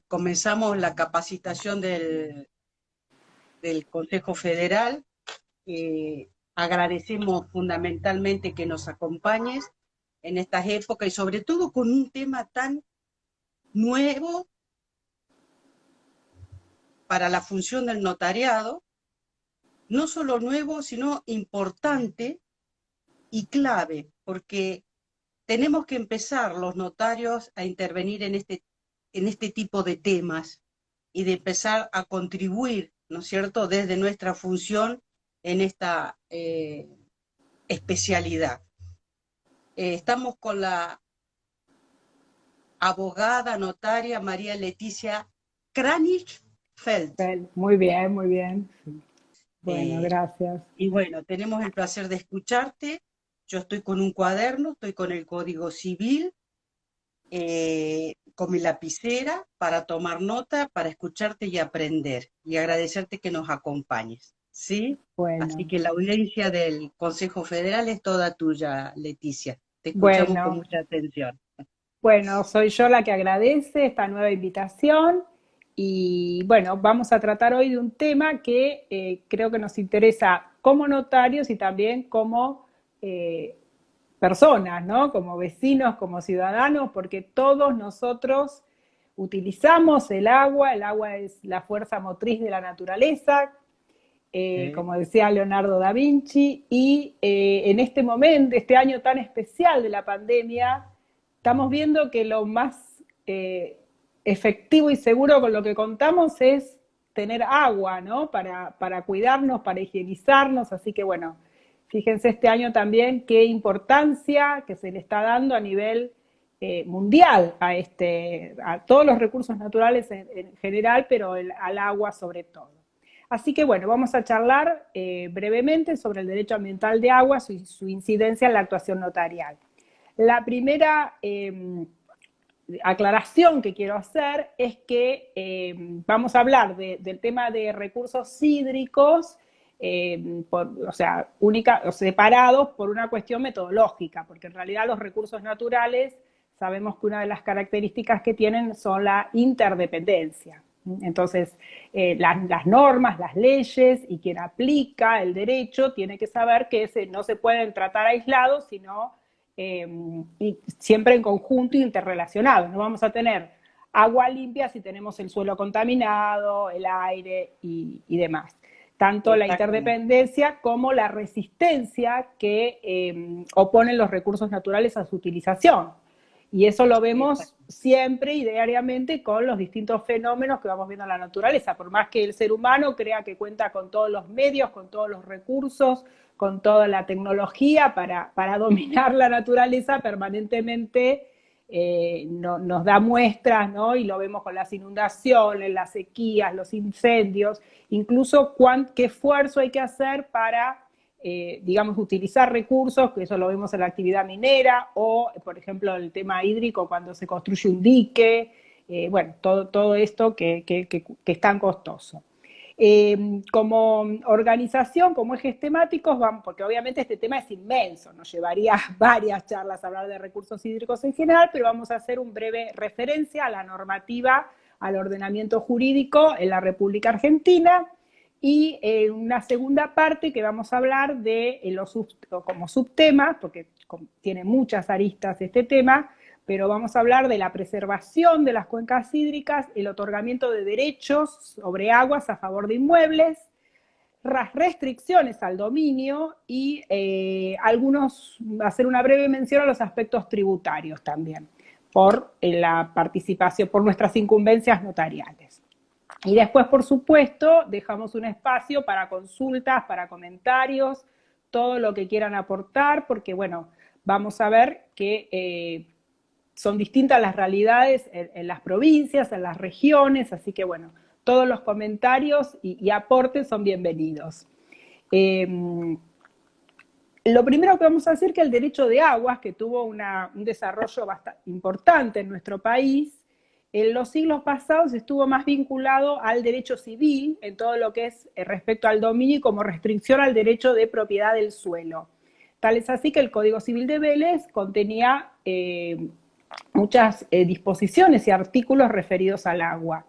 comenzamos la capacitación del Consejo Federal. Agradecemos fundamentalmente que nos acompañes en estas épocas y sobre todo con un tema tan nuevo para la función del notariado, no solo nuevo, sino importante y clave, porque tenemos que empezar los notarios a intervenir en este tipo de temas y de empezar a contribuir, ¿no es cierto?, desde nuestra función en esta especialidad. Estamos con la abogada notaria María Leticia Kranich-Feld. Muy bien, muy bien. Bueno, Eh, gracias. y bueno, tenemos el placer de escucharte. Yo estoy con un cuaderno, estoy con el Código Civil, con mi lapicera para tomar nota, para escucharte y aprender. Y agradecerte que nos acompañes, ¿sí? Así Bueno, que la audiencia del Consejo Federal es toda tuya, Leticia. Te escuchamos con bueno, mucha atención. bueno, soy yo la que agradece esta nueva invitación y bueno, vamos a tratar hoy de un tema que creo que nos interesa como notarios y también como eh, personas, ¿no? Como vecinos, como ciudadanos, porque todos nosotros utilizamos el agua es la fuerza motriz de la naturaleza, como decía Leonardo da Vinci, y en este momento, este año tan especial de la pandemia, estamos viendo que lo más efectivo y seguro con lo que contamos es tener agua, ¿no? Para cuidarnos, para higienizarnos, así que bueno, fíjense este año también qué importancia que se le está dando a nivel mundial a todos los recursos naturales en general, pero al agua sobre todo. Así que bueno, vamos a charlar brevemente sobre el derecho ambiental de agua, su incidencia en la actuación notarial. La primera aclaración que quiero hacer es que vamos a hablar del tema de recursos hídricos, o sea, separados por una cuestión metodológica, porque en realidad los recursos naturales sabemos que una de las características que tienen son la interdependencia. Entonces, las normas, las leyes y quien aplica el derecho tiene que saber que no se pueden tratar aislados, sino y siempre en conjunto e interrelacionados. No vamos a tener agua limpia si tenemos el suelo contaminado, el aire y demás. Tanto la Exactamente. interdependencia como la resistencia que oponen los recursos naturales a su utilización. Y eso lo vemos Exactamente. siempre y diariamente con los distintos fenómenos que vamos viendo en la naturaleza. Por más que el ser humano crea que cuenta con todos los medios, con todos los recursos, con toda la tecnología para dominar la naturaleza, permanentemente nos da muestras, ¿no? Y lo vemos con las inundaciones, las sequías, los incendios, incluso qué esfuerzo hay que hacer para digamos, utilizar recursos, que eso lo vemos en la actividad minera, o, por ejemplo, el tema hídrico, cuando se construye un dique, bueno, todo esto que es tan costoso. Como organización, como ejes temáticos, vamos, porque obviamente este tema es inmenso, nos llevaría varias charlas a hablar de recursos hídricos en general, pero vamos a hacer un breve referencia a la normativa, al ordenamiento jurídico en la República Argentina, y una segunda parte que vamos a hablar de como subtemas, porque tiene muchas aristas este tema, pero vamos a hablar de la preservación de las cuencas hídricas, el otorgamiento de derechos sobre aguas a favor de inmuebles, las restricciones al dominio y hacer una breve mención a los aspectos tributarios también, por la participación, por nuestras incumbencias notariales. Y después, por supuesto, dejamos un espacio para consultas, para comentarios, todo lo que quieran aportar, porque, bueno, vamos a ver que son distintas las realidades en las provincias, en las regiones, así que, bueno, todos los comentarios y aportes son bienvenidos. Lo primero que vamos a decir es que el derecho de aguas, que tuvo un desarrollo bastante importante en nuestro país, en los siglos pasados estuvo más vinculado al derecho civil, en todo lo que es respecto al dominio y como restricción al derecho de propiedad del suelo. Tal es así que el Código Civil de Vélez contenía disposiciones y artículos referidos al agua.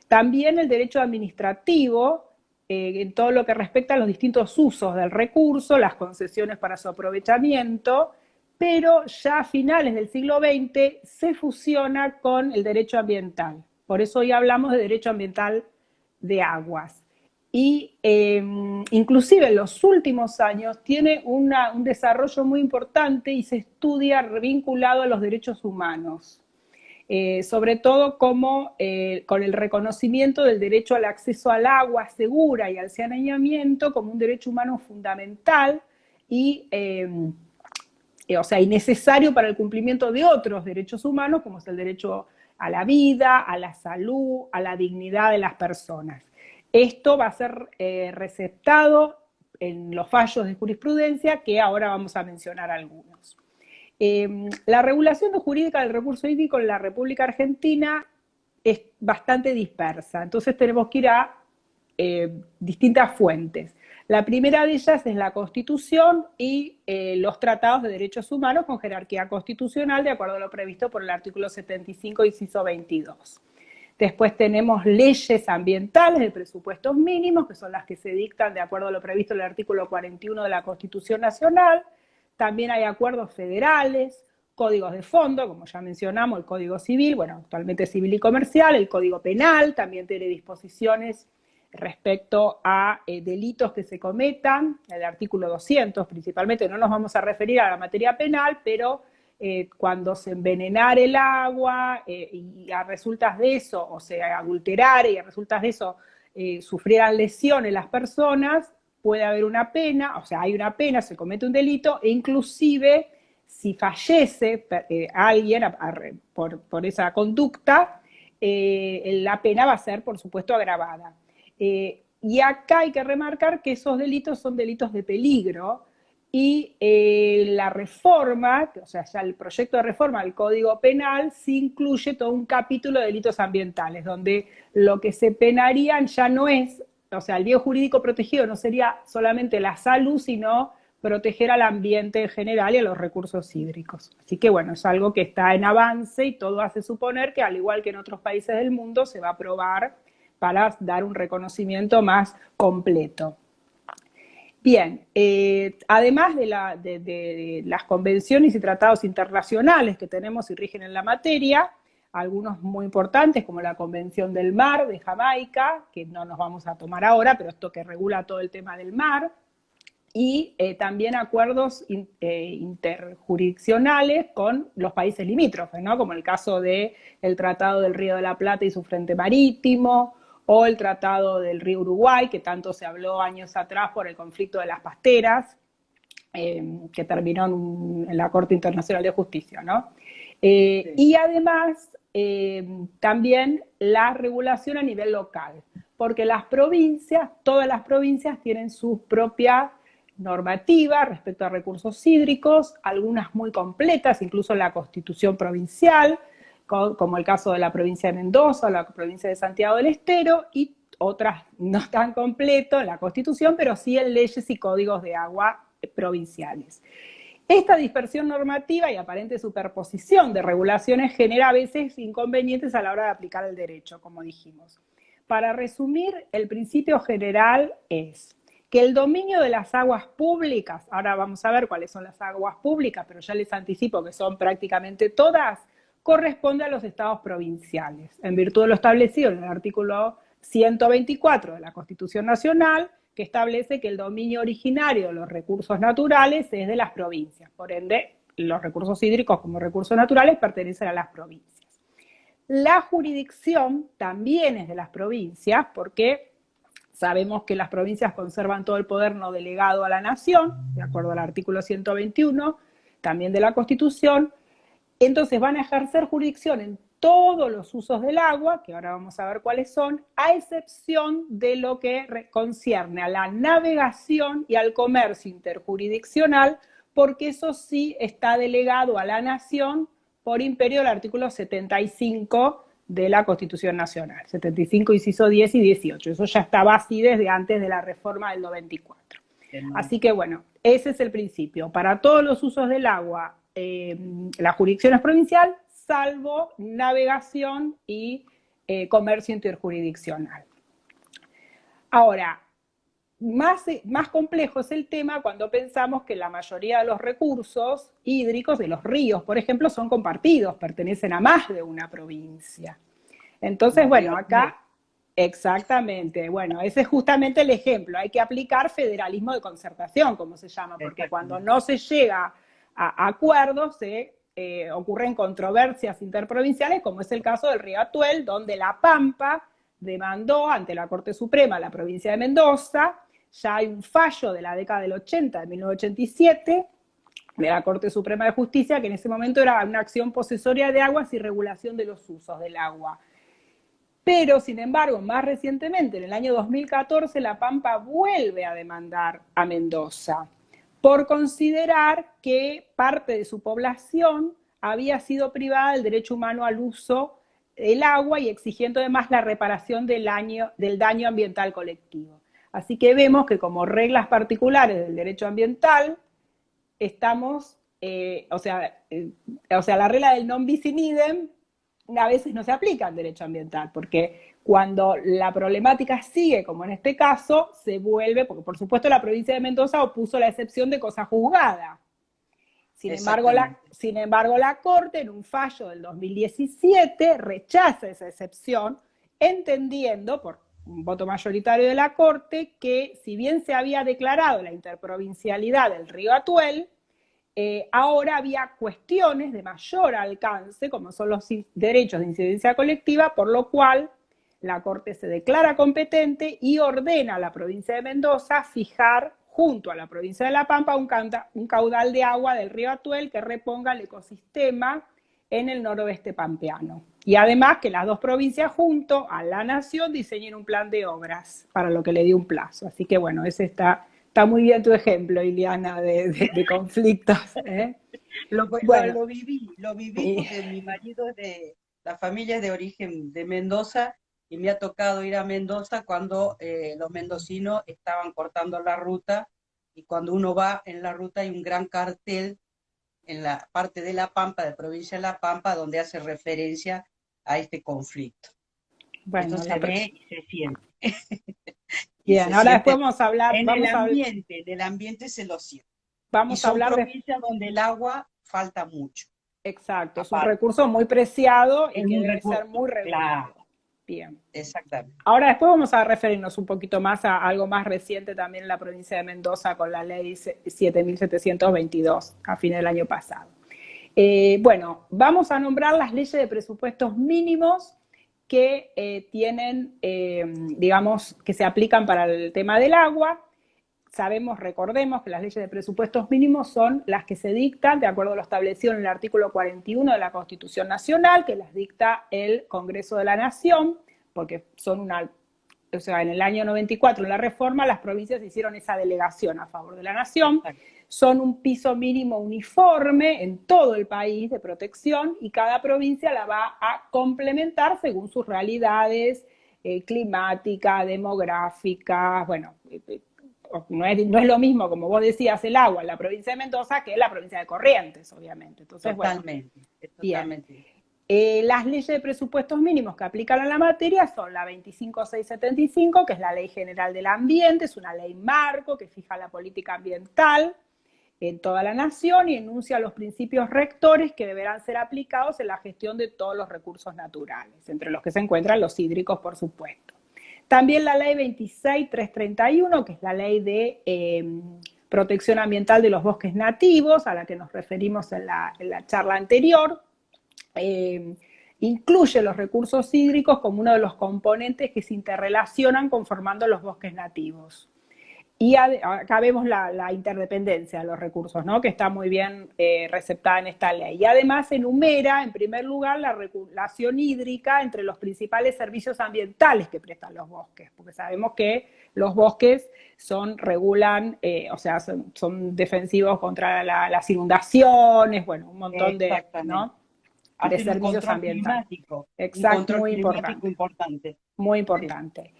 También el derecho administrativo, en todo lo que respecta a los distintos usos del recurso, las concesiones para su aprovechamiento, pero ya a finales del siglo XX se fusiona con el derecho ambiental. Por eso hoy hablamos de derecho ambiental de aguas. Y inclusive en los últimos años tiene un desarrollo muy importante y se estudia vinculado a los derechos humanos. Sobre todo como, con el reconocimiento del derecho al acceso al agua segura y al saneamiento como un derecho humano fundamental y, y necesario para el cumplimiento de otros derechos humanos, como es el derecho a la vida, a la salud, a la dignidad de las personas. Esto va a ser receptado en los fallos de jurisprudencia, que ahora vamos a mencionar algunos. La regulación jurídica del recurso hídrico en la República Argentina es bastante dispersa, entonces tenemos que ir a distintas fuentes. La primera de ellas es la Constitución y los tratados de derechos humanos con jerarquía constitucional de acuerdo a lo previsto por el artículo 75, inciso 22. Después tenemos leyes ambientales de presupuestos mínimos, que son las que se dictan de acuerdo a lo previsto en el artículo 41 de la Constitución Nacional. También hay acuerdos federales, códigos de fondo, como ya mencionamos, el Código Civil, bueno, actualmente civil y comercial, el Código Penal, también tiene disposiciones respecto a delitos que se cometan, el artículo 200 principalmente, no nos vamos a referir a la materia penal, pero cuando se envenenara el agua y a resultas de eso, o se adulterara y a resultas de eso sufrieran lesiones las personas, puede haber una pena, o sea, hay una pena, se comete un delito, e inclusive si fallece alguien por esa conducta, la pena va a ser, por supuesto, agravada. Y acá hay que remarcar que esos delitos son delitos de peligro, y la reforma, o sea, ya el proyecto de reforma del Código Penal, sí incluye todo un capítulo de delitos ambientales, donde lo que se penarían ya no es, o sea, el bien jurídico protegido no sería solamente la salud, sino proteger al ambiente en general y a los recursos hídricos. Así que bueno, es algo que está en avance y todo hace suponer que, al igual que en otros países del mundo, se va a aprobar para dar un reconocimiento más completo. Bien, además de las convenciones y tratados internacionales que tenemos y rigen en la materia, algunos muy importantes como la Convención del Mar de Jamaica, que no nos vamos a tomar ahora, pero esto que regula todo el tema del mar, y también acuerdos interjurisdiccionales con los países limítrofes, ¿no? Como el caso del Tratado del Río de la Plata y su frente marítimo, o el Tratado del Río Uruguay, que tanto se habló años atrás por el conflicto de las pasteras, que terminó en la Corte Internacional de Justicia, ¿no? Sí. Y además, también la regulación a nivel local, porque las provincias, todas las provincias tienen sus propias normativas respecto a recursos hídricos, algunas muy completas, incluso la Constitución provincial, como el caso de la provincia de Mendoza o la provincia de Santiago del Estero, y otras no tan completo en la Constitución, pero sí en leyes y códigos de agua provinciales. Esta dispersión normativa y aparente superposición de regulaciones genera a veces inconvenientes a la hora de aplicar el derecho, como dijimos. Para resumir, el principio general es que el dominio de las aguas públicas, ahora vamos a ver cuáles son las aguas públicas, pero ya les anticipo que son prácticamente todas, corresponde a los estados provinciales, en virtud de lo establecido en el artículo 124 de la Constitución Nacional, que establece que el dominio originario de los recursos naturales es de las provincias. Por ende, los recursos hídricos como recursos naturales pertenecen a las provincias. La jurisdicción también es de las provincias, porque sabemos que las provincias conservan todo el poder no delegado a la nación, de acuerdo al artículo 121, también de la Constitución. Entonces van a ejercer jurisdicción en todos los usos del agua, que ahora vamos a ver cuáles son, a excepción de lo que concierne a la navegación y al comercio interjurisdiccional, porque eso sí está delegado a la nación por imperio del artículo 75 de la Constitución Nacional, 75, inciso 10 y 18. Eso ya estaba así desde antes de la reforma del 94. Así que bueno, ese es el principio. Para todos los usos del agua, la jurisdicción es provincial, salvo navegación y comercio interjurisdiccional. Ahora, más complejo es el tema cuando pensamos que la mayoría de los recursos hídricos de los ríos, por ejemplo, son compartidos, pertenecen a más de una provincia. Entonces, bueno, acá, exactamente, bueno, ese es justamente el ejemplo, hay que aplicar federalismo de concertación, como se llama, porque cuando no se llega a acuerdos, ocurren controversias interprovinciales, como es el caso del río Atuel, donde La Pampa demandó ante la Corte Suprema a la provincia de Mendoza. Ya hay un fallo de la década del 80, de 1987, de la Corte Suprema de Justicia, que en ese momento era una acción posesoria de aguas y regulación de los usos del agua. Pero, sin embargo, más recientemente, en el año 2014, La Pampa vuelve a demandar a Mendoza por considerar que parte de su población había sido privada del derecho humano al uso del agua y exigiendo además la reparación del daño ambiental colectivo. Así que vemos que como reglas particulares del derecho ambiental, estamos, la regla del non bis in idem a veces no se aplica al derecho ambiental, porque cuando la problemática sigue, como en este caso, se vuelve, porque por supuesto la provincia de Mendoza opuso la excepción de cosa juzgada. Sin embargo, la Corte, en un fallo del 2017, rechaza esa excepción, entendiendo, por un voto mayoritario de la Corte, que si bien se había declarado la interprovincialidad del río Atuel, ahora había cuestiones de mayor alcance, como son los derechos de incidencia colectiva, por lo cual la Corte se declara competente y ordena a la provincia de Mendoza fijar, junto a la provincia de La Pampa, un caudal de agua del río Atuel que reponga el ecosistema en el noroeste pampeano. Y además que las dos provincias junto a la Nación diseñen un plan de obras, para lo que le dio un plazo. Así que bueno, ese está muy bien tu ejemplo, Iliana, de conflictos. Lo viví porque mi marido la familia es de origen de Mendoza y me ha tocado ir a Mendoza cuando los mendocinos estaban cortando la ruta, y cuando uno va en la ruta hay un gran cartel en la parte de La Pampa, de provincia de La Pampa, donde hace referencia a este conflicto. Bueno, esto se ve y se siente. Bien, ahora después vamos a hablar. En el ambiente se lo siente. Vamos a hablar de provincias donde el agua falta mucho. Exacto, es un recurso muy preciado y que debe ser muy Claro. regulado. Bien. Exactamente. Ahora después vamos a referirnos un poquito más a algo más reciente también en la provincia de Mendoza con la ley 7.722 a fines del año pasado. Bueno, vamos a nombrar las leyes de presupuestos mínimos que tienen, digamos, que se aplican para el tema del agua. Recordemos que las leyes de presupuestos mínimos son las que se dictan de acuerdo a lo establecido en el artículo 41 de la Constitución Nacional, que las dicta el Congreso de la Nación, porque son en el año 94, en la reforma, las provincias hicieron esa delegación a favor de la Nación. Son un piso mínimo uniforme en todo el país de protección y cada provincia la va a complementar según sus realidades climáticas, demográficas, bueno, no es lo mismo, como vos decías, el agua en la provincia de Mendoza que en la provincia de Corrientes, obviamente. Entonces, totalmente. Las leyes de presupuestos mínimos que aplican a la materia son la 25675, que es la Ley General del Ambiente, es una ley marco que fija la política ambiental en toda la nación y enuncia los principios rectores que deberán ser aplicados en la gestión de todos los recursos naturales, entre los que se encuentran los hídricos, por supuesto. También la ley 26331, que es la ley de protección ambiental de los bosques nativos, a la que nos referimos en la charla anterior, incluye los recursos hídricos como uno de los componentes que se interrelacionan conformando los bosques nativos. Y acá vemos la interdependencia de los recursos, ¿no? Que está muy bien receptada en esta ley. Y además enumera, en primer lugar, la regulación hídrica entre los principales servicios ambientales que prestan los bosques, porque sabemos que los bosques regulan, son defensivos contra las inundaciones, bueno, un montón de, ¿no? de servicios ambientales. Exacto, muy importante. Muy importante. Sí.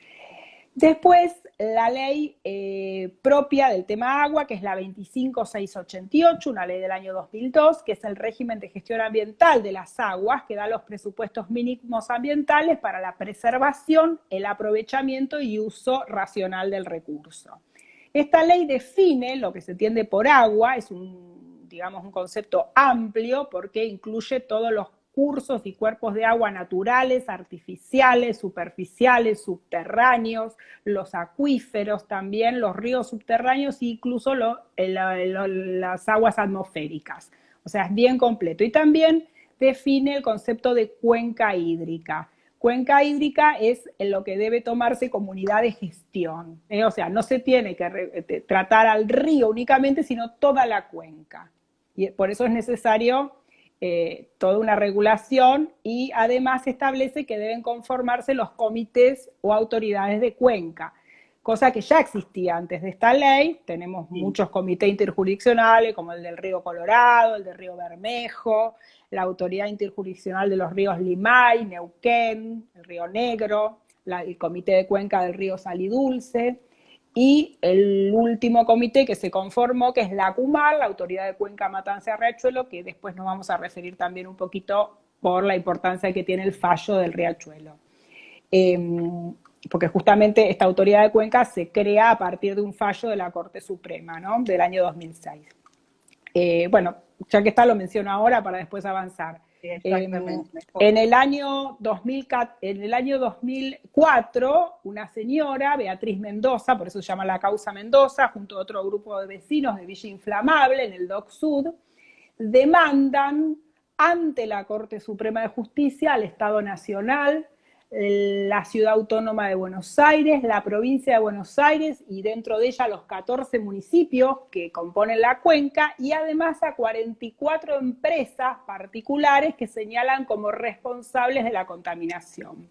Después, la ley propia del tema agua, que es la 25688, una ley del año 2002, que es el régimen de gestión ambiental de las aguas, que da los presupuestos mínimos ambientales para la preservación, el aprovechamiento y uso racional del recurso. Esta ley define lo que se entiende por agua, es digamos, un concepto amplio porque incluye todos los cursos y cuerpos de agua naturales, artificiales, superficiales, subterráneos, los acuíferos también, los ríos subterráneos e incluso las aguas atmosféricas. O sea, es bien completo. Y también define el concepto de cuenca hídrica. Cuenca hídrica es lo que debe tomarse como unidad de gestión. O sea, no se tiene que tratar al río únicamente, sino toda la cuenca. Y por eso es necesario toda una regulación y además establece que deben conformarse los comités o autoridades de cuenca, cosa que ya existía antes de esta ley. Tenemos muchos comités interjurisdiccionales, como el del río Colorado, el del río Bermejo, la autoridad interjurisdiccional de los ríos Limay, Neuquén, el río Negro, el comité de cuenca del río Salidulce, y el último comité que se conformó, que es la ACUMAR, la Autoridad de Cuenca Matanza Riachuelo, que después nos vamos a referir también un poquito por la importancia que tiene el fallo del Riachuelo. Porque justamente esta autoridad de cuenca se crea a partir de un fallo de la Corte Suprema, ¿no? Del año 2006. Bueno, ya que está, lo menciono ahora para después avanzar. Exactamente. En el año 2004, una señora, Beatriz Mendoza, por eso se llama la causa Mendoza, junto a otro grupo de vecinos de Villa Inflamable, en el DOC Sud, demandan ante la Corte Suprema de Justicia al Estado Nacional, la Ciudad Autónoma de Buenos Aires, la provincia de Buenos Aires y dentro de ella los 14 municipios que componen la cuenca y además a 44 empresas particulares que señalan como responsables de la contaminación.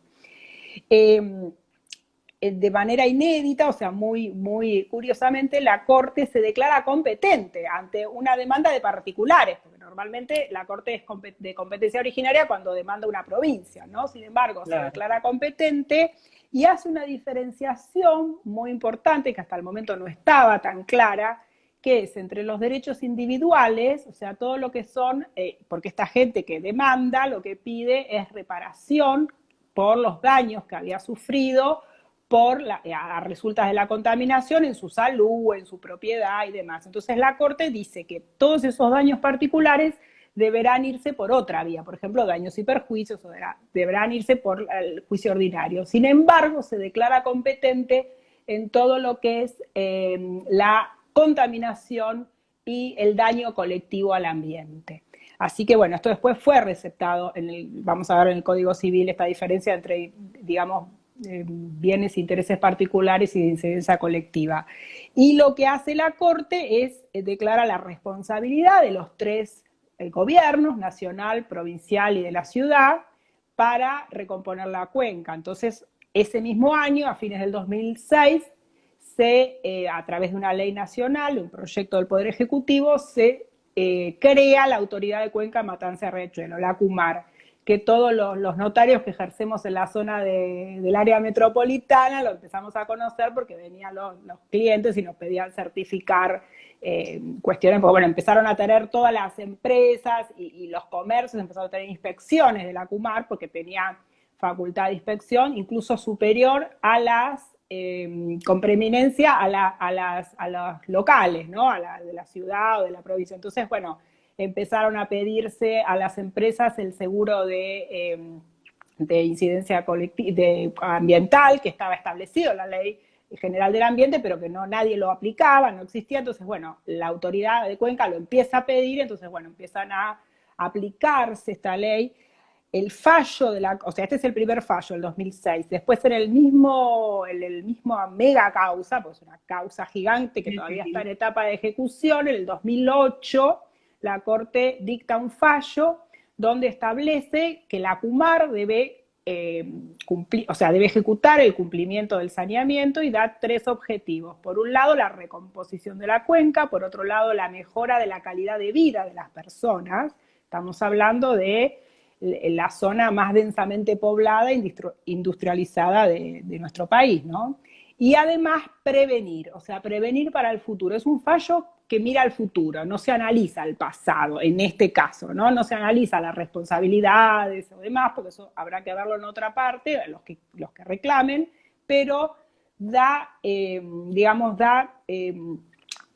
De manera inédita, o sea, muy curiosamente, la Corte se declara competente ante una demanda de particulares, porque normalmente la Corte es de competencia originaria cuando demanda una provincia, ¿no? Sin embargo, se declara competente y hace una diferenciación muy importante, que hasta el momento no estaba tan clara, que es entre los derechos individuales, o sea, todo lo que son, porque esta gente que demanda, lo que pide es reparación por los daños que había sufrido a resultas de la contaminación en su salud, en su propiedad y demás. Entonces la Corte dice que todos esos daños particulares deberán irse por otra vía, por ejemplo, daños y perjuicios, o deberán irse por el juicio ordinario. Sin embargo, se declara competente en todo lo que es la contaminación y el daño colectivo al ambiente. Así que bueno, esto después fue receptado, vamos a ver en el Código Civil esta diferencia entre, digamos, bienes e intereses particulares y de incidencia colectiva. Y lo que hace la Corte es declarar la responsabilidad de los tres gobiernos, nacional, provincial y de la ciudad, para recomponer la cuenca. Entonces, ese mismo año, a fines del 2006, a través de una ley nacional, un proyecto del Poder Ejecutivo, se crea la Autoridad de Cuenca Matanza Riachuelo, la ACUMAR, que todos los notarios que ejercemos en la zona del área metropolitana lo empezamos a conocer porque venían los clientes y nos pedían certificar cuestiones, porque bueno, empezaron a tener todas las empresas y los comercios, empezaron a tener inspecciones de la ACUMAR porque tenía facultad de inspección, incluso superior a con preeminencia a los locales, ¿no? De la ciudad o de la provincia. Entonces, bueno, empezaron a pedirse a las empresas el seguro de incidencia ambiental, que estaba establecido en la Ley General del Ambiente, pero que nadie lo aplicaba, no existía. Entonces, bueno, la autoridad de Cuenca lo empieza a pedir, entonces, bueno, empiezan a aplicarse esta ley. El fallo o sea, este es el primer fallo, el 2006. Después en el mismo mega causa, pues una causa gigante que todavía está en etapa de ejecución, en el 2008, la Corte dicta un fallo donde establece que la ACUMAR debe debe ejecutar el cumplimiento del saneamiento y da tres objetivos. Por un lado, la recomposición de la cuenca, por otro lado, la mejora de la calidad de vida de las personas. Estamos hablando de la zona más densamente poblada e industrializada de nuestro país, ¿no? y además prevenir, o sea, prevenir para el futuro. Es un fallo que mira al futuro, no se analiza el pasado, en este caso, ¿no? No se analiza las responsabilidades o demás, porque eso habrá que verlo en otra parte, los que reclamen, pero da, digamos,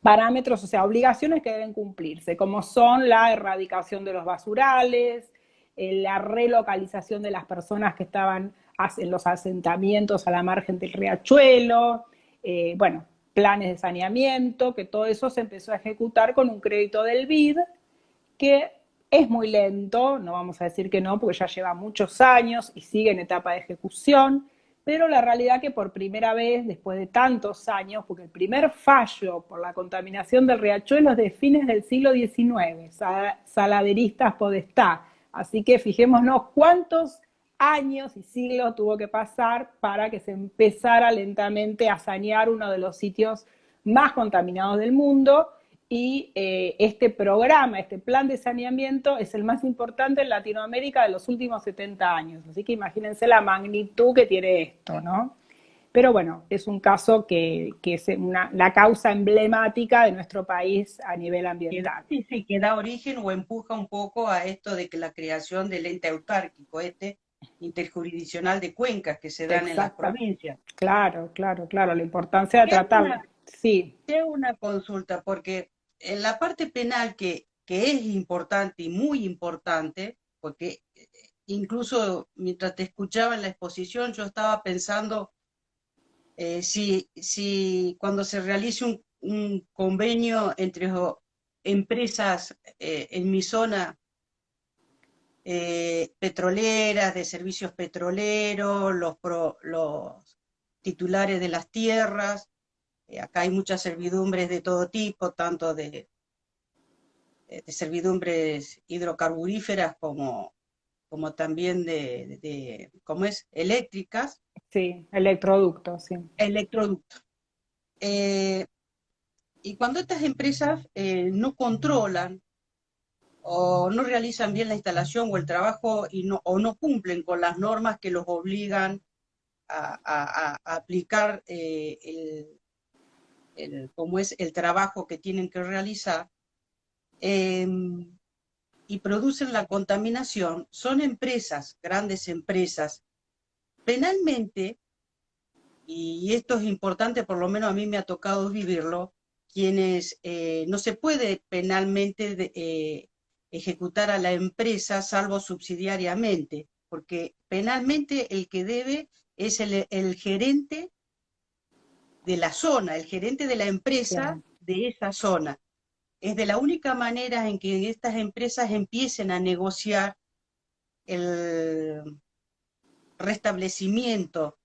parámetros, o sea, obligaciones que deben cumplirse, como son la erradicación de los basurales, la relocalización de las personas que estaban en los asentamientos a la margen del riachuelo, bueno, planes de saneamiento, que todo eso se empezó a ejecutar con un crédito del BID, que es muy lento, no vamos a decir que no, porque ya lleva muchos años y sigue en etapa de ejecución, pero la realidad que por primera vez, después de tantos años, porque el primer fallo por la contaminación del riachuelo es de fines del siglo XIX, Saladeristas Podestá, así que fijémonos cuántos años y siglos tuvo que pasar para que se empezara lentamente a sanear uno de los sitios más contaminados del mundo, y este programa, este plan de saneamiento es el más importante en Latinoamérica de los últimos 70 años, así que imagínense la magnitud que tiene esto, ¿no? Pero bueno, es un caso que es la causa emblemática de nuestro país a nivel ambiental. Sí, que da origen o empuja un poco a esto de que la creación del ente autárquico, interjurisdiccional de cuencas que se dan en las provincias. Claro, claro, claro, la importancia de tratarlo. Sí. Tengo una consulta, porque en la parte penal que es importante y muy importante, porque incluso mientras te escuchaba en la exposición, yo estaba pensando si cuando se realice un convenio entre empresas en mi zona petroleras, de servicios petroleros, los titulares de las tierras, acá hay muchas servidumbres de todo tipo, tanto de servidumbres hidrocarburíferas como también ¿cómo es? Eléctricas. Sí, electroductos, sí. Electroductos. Y cuando estas empresas no controlan o no realizan bien la instalación o el trabajo o no cumplen con las normas que los obligan a aplicar cómo es el trabajo que tienen que realizar, y producen la contaminación, son empresas, grandes empresas, penalmente, y esto es importante, por lo menos a mí me ha tocado vivirlo, quienes no se puede penalmente ejecutar a la empresa salvo subsidiariamente, porque penalmente el que debe es el gerente de la zona, el gerente de la empresa de esa zona. Es de la única manera en que estas empresas empiecen a negociar el restablecimiento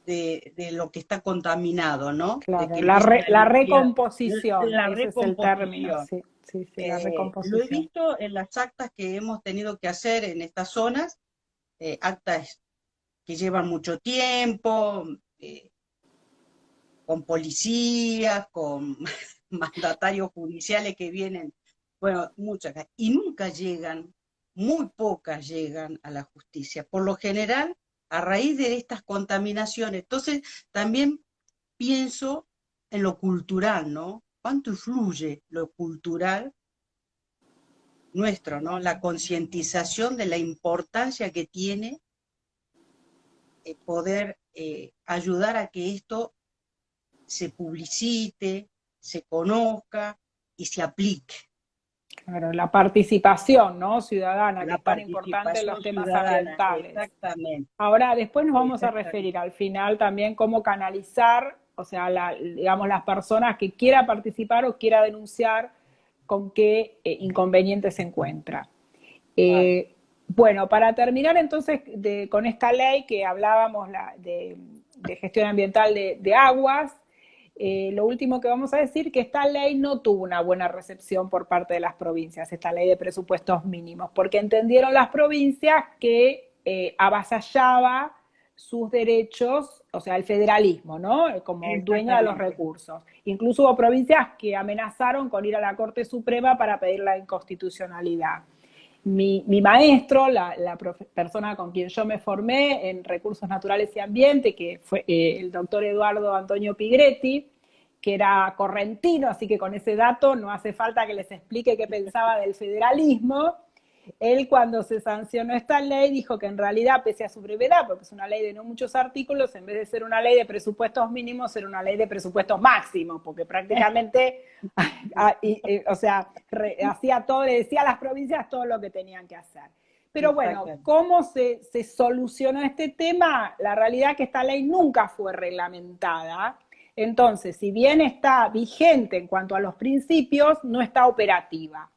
de lo que está contaminado, ¿no? Claro, de que la recomposición, la ese es el término, recomposición. sí, la Lo he recomposición. visto en las actas que hemos tenido que hacer en estas zonas, actas que llevan mucho tiempo, con policías, con mandatarios judiciales que vienen, bueno, muchas, y nunca llegan, muy pocas llegan a la justicia. Por lo general, a raíz de estas contaminaciones, entonces también pienso en lo cultural, ¿no? ¿Cuánto influye lo cultural nuestro, ¿no? La concientización de la importancia que tiene poder ayudar a que esto se publicite, se conozca y se aplique. Claro, la participación, ¿no? Ciudadana, que La es tan importante en los participación temas ciudadana, ambientales. exactamente. Ahora, después nos vamos a Exactamente. referir al final también cómo canalizar, o sea, digamos, las personas que quiera participar o quiera denunciar con qué inconveniente se encuentra. Vale. Bueno, para terminar entonces con esta ley que hablábamos de gestión ambiental de aguas, lo último que vamos a decir que esta ley no tuvo una buena recepción por parte de las provincias, esta ley de presupuestos mínimos, porque entendieron las provincias que avasallaba sus derechos, o sea, el federalismo, ¿no? Como dueña de los recursos. Incluso hubo provincias que amenazaron con ir a la Corte Suprema para pedir la inconstitucionalidad. mi maestro, la persona con quien yo me formé en recursos naturales y ambiente, que fue el doctor Eduardo Antonio Pigretti, que era correntino, así que con ese dato no hace falta que les explique qué pensaba del federalismo. Él, cuando se sancionó esta ley, dijo que en realidad, pese a su brevedad, porque es una ley de no muchos artículos, en vez de ser una ley de presupuestos mínimos, era una ley de presupuestos máximos, porque prácticamente, o sea, hacía todo, le decía a las provincias todo lo que tenían que hacer. Pero bueno, ¿cómo se solucionó este tema? La realidad es que esta ley nunca fue reglamentada. Entonces, si bien está vigente en cuanto a los principios, no está operativa.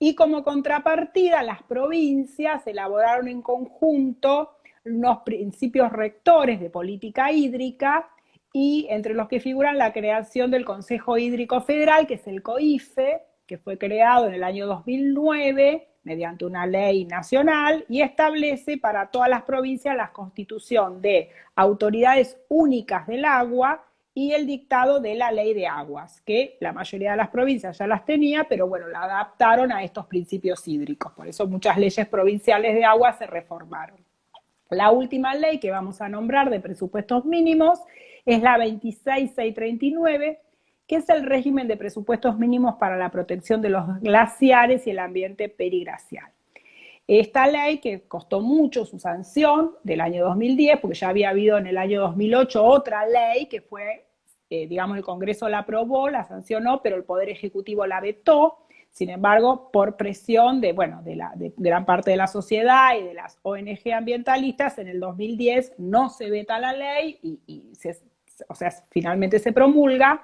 Y como contrapartida, las provincias elaboraron en conjunto unos principios rectores de política hídrica, y entre los que figuran la creación del Consejo Hídrico Federal, que es el COIFE, que fue creado en el año 2009 mediante una ley nacional, y establece para todas las provincias la constitución de autoridades únicas del agua y el dictado de la ley de aguas, que la mayoría de las provincias ya las tenía, pero bueno, la adaptaron a estos principios hídricos. Por eso muchas leyes provinciales de agua se reformaron. La última ley que vamos a nombrar de presupuestos mínimos es la 26639, que es el régimen de presupuestos mínimos para la protección de los glaciares y el ambiente periglacial. Esta ley, que costó mucho su sanción del año 2010, porque ya había habido en el año 2008 otra ley que fue, digamos, el Congreso la aprobó, la sancionó, pero el Poder Ejecutivo la vetó. Sin embargo, por presión de gran parte de la sociedad y de las ONG ambientalistas, en el 2010 no se veta la ley y finalmente se promulga.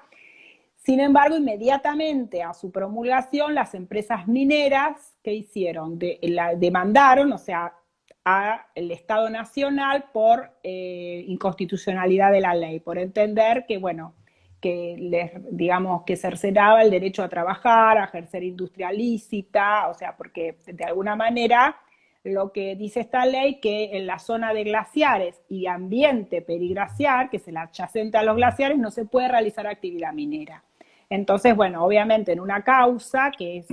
Sin embargo, inmediatamente a su promulgación, las empresas mineras, ¿qué hicieron? Demandaron, o sea, al Estado Nacional por inconstitucionalidad de la ley, por entender que, bueno, digamos, que cercenaba el derecho a trabajar, a ejercer industria lícita, o sea, porque de alguna manera lo que dice esta ley, que en la zona de glaciares y ambiente periglaciar, que es el adyacente a los glaciares, no se puede realizar actividad minera. Entonces, bueno, obviamente en una causa que es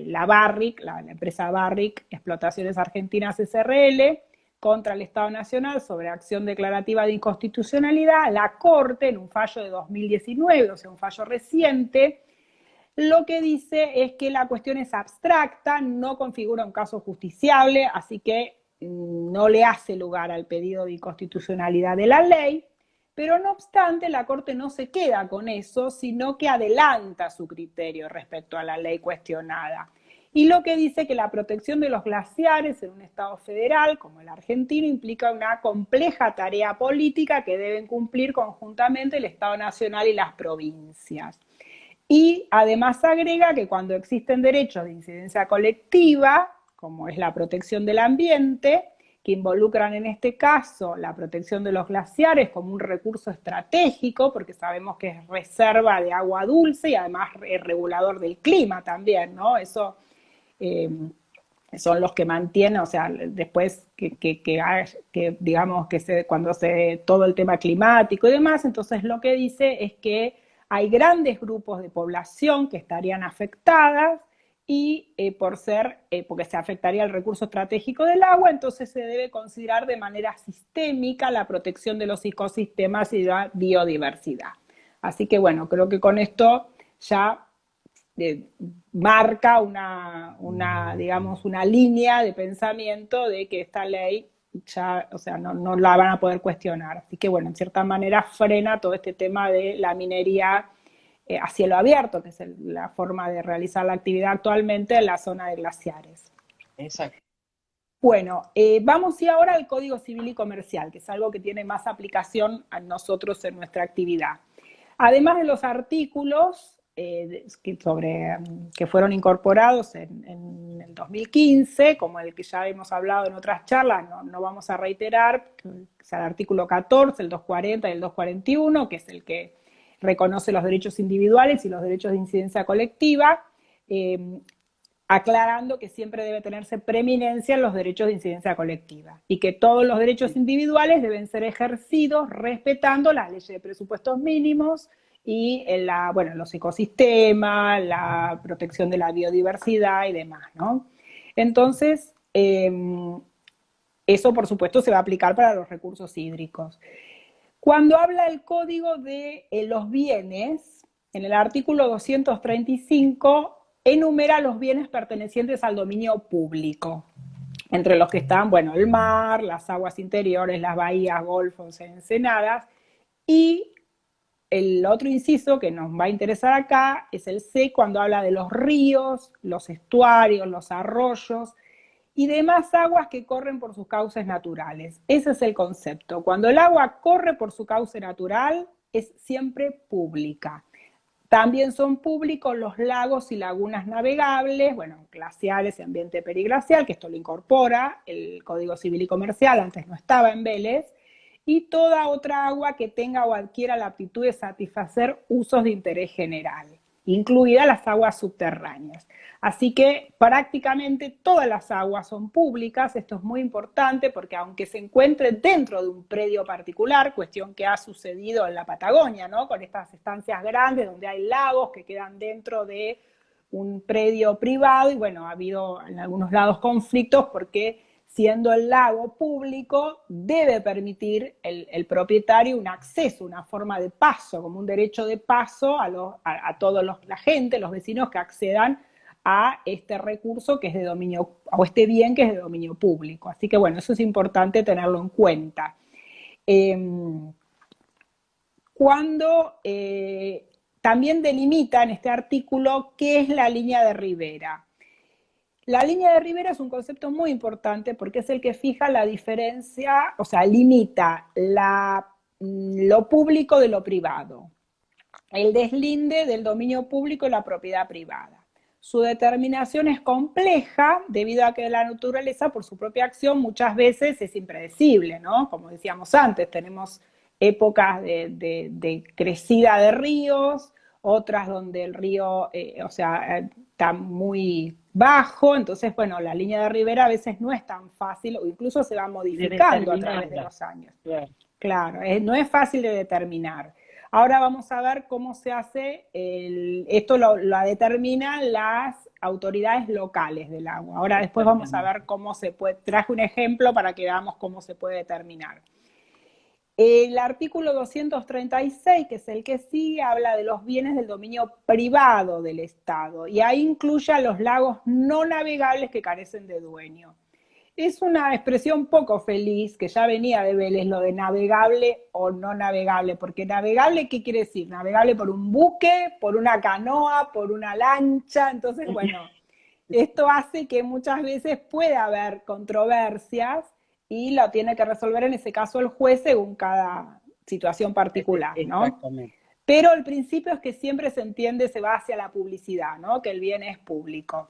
la Barrick, la empresa Barrick Explotaciones Argentinas SRL, contra el Estado Nacional sobre acción declarativa de inconstitucionalidad, la Corte, en un fallo de 2019, o sea, un fallo reciente, lo que dice es que la cuestión es abstracta, no configura un caso justiciable, así que no le hace lugar al pedido de inconstitucionalidad de la ley. Pero no obstante, la Corte no se queda con eso, sino que adelanta su criterio respecto a la ley cuestionada. Y lo que dice que la protección de los glaciares en un Estado federal como el argentino implica una compleja tarea política que deben cumplir conjuntamente el Estado Nacional y las provincias. Y además agrega que cuando existen derechos de incidencia colectiva, como es la protección del ambiente, que involucran en este caso la protección de los glaciares como un recurso estratégico, porque sabemos que es reserva de agua dulce y además es regulador del clima también, ¿no? Eso son los que mantienen, o sea, después que digamos que cuando se todo el tema climático y demás, entonces lo que dice es que hay grandes grupos de población que estarían afectadas, y porque se afectaría el recurso estratégico del agua, entonces se debe considerar de manera sistémica la protección de los ecosistemas y la biodiversidad. Así que bueno, creo que con esto ya marca digamos, una línea de pensamiento de que esta ley ya, o sea, no la van a poder cuestionar. Así que bueno, en cierta manera frena todo este tema de la minería a cielo abierto, que es la forma de realizar la actividad actualmente en la zona de glaciares. Exacto. Bueno, vamos ahora al Código Civil y Comercial, que es algo que tiene más aplicación a nosotros en nuestra actividad. Además de los artículos que fueron incorporados en el 2015, como el que ya hemos hablado en otras charlas, no vamos a reiterar, es el artículo 14, el 240 y el 241, que es el que reconoce los derechos individuales y los derechos de incidencia colectiva, aclarando que siempre debe tenerse preeminencia en los derechos de incidencia colectiva y que todos los derechos individuales deben ser ejercidos respetando las leyes de presupuestos mínimos y los ecosistemas, la protección de la biodiversidad y demás, ¿no? Entonces, eso por supuesto se va a aplicar para los recursos hídricos. Cuando habla el código de los bienes, en el artículo 235 enumera los bienes pertenecientes al dominio público, entre los que están, bueno, el mar, las aguas interiores, las bahías, golfos, ensenadas, y el otro inciso que nos va a interesar acá es el C, cuando habla de los ríos, los estuarios, los arroyos y demás aguas que corren por sus cauces naturales. Ese es el concepto. Cuando el agua corre por su cauce natural, es siempre pública. También son públicos los lagos y lagunas navegables, bueno, glaciares y ambiente periglacial, que esto lo incorpora el Código Civil y Comercial, antes no estaba en Vélez, y toda otra agua que tenga o adquiera la aptitud de satisfacer usos de interés general, incluidas las aguas subterráneas. Así que prácticamente todas las aguas son públicas. Esto es muy importante porque aunque se encuentre dentro de un predio particular, cuestión que ha sucedido en la Patagonia, ¿no? Con estas estancias grandes donde hay lagos que quedan dentro de un predio privado, y bueno, ha habido en algunos lados conflictos porque siendo el lago público, debe permitir el propietario un acceso, una forma de paso, como un derecho de paso a toda la gente, los vecinos que accedan a este recurso que es de dominio, o este bien que es de dominio público. Así que bueno, eso es importante tenerlo en cuenta. También delimita en este artículo qué es la línea de ribera. La línea de ribera es un concepto muy importante porque es el que fija la diferencia, o sea, limita lo público de lo privado, el deslinde del dominio público y la propiedad privada. Su determinación es compleja debido a que la naturaleza, por su propia acción, muchas veces es impredecible, ¿no? Como decíamos antes, tenemos épocas de crecida de ríos, otras donde el río, está muy bajo, entonces, bueno, la línea de ribera a veces no es tan fácil, o incluso se va modificando a través de los años. Claro, no es fácil de determinar. Ahora vamos a ver cómo se hace, esto lo determinan las autoridades locales del agua. Ahora después vamos a ver cómo se puede, traje un ejemplo para que veamos cómo se puede determinar. El artículo 236, que es el que sigue, habla de los bienes del dominio privado del Estado, y ahí incluye a los lagos no navegables que carecen de dueño. Es una expresión poco feliz, que ya venía de Vélez, lo de navegable o no navegable, porque navegable, ¿qué quiere decir? Navegable por un buque, por una canoa, por una lancha. Entonces, bueno, esto hace que muchas veces pueda haber controversias y lo tiene que resolver en ese caso el juez según cada situación particular, ¿no? Exactamente. Pero el principio es que siempre se entiende, se va hacia la publicidad, ¿no? Que el bien es público.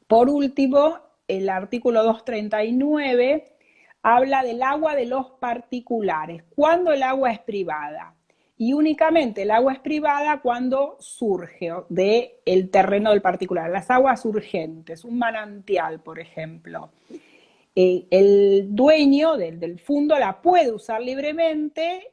Por último, el artículo 239 habla del agua de los particulares, cuando el agua es privada. Y únicamente el agua es privada cuando surge del terreno del particular. Las aguas urgentes, un manantial, por ejemplo. El dueño del fondo la puede usar libremente,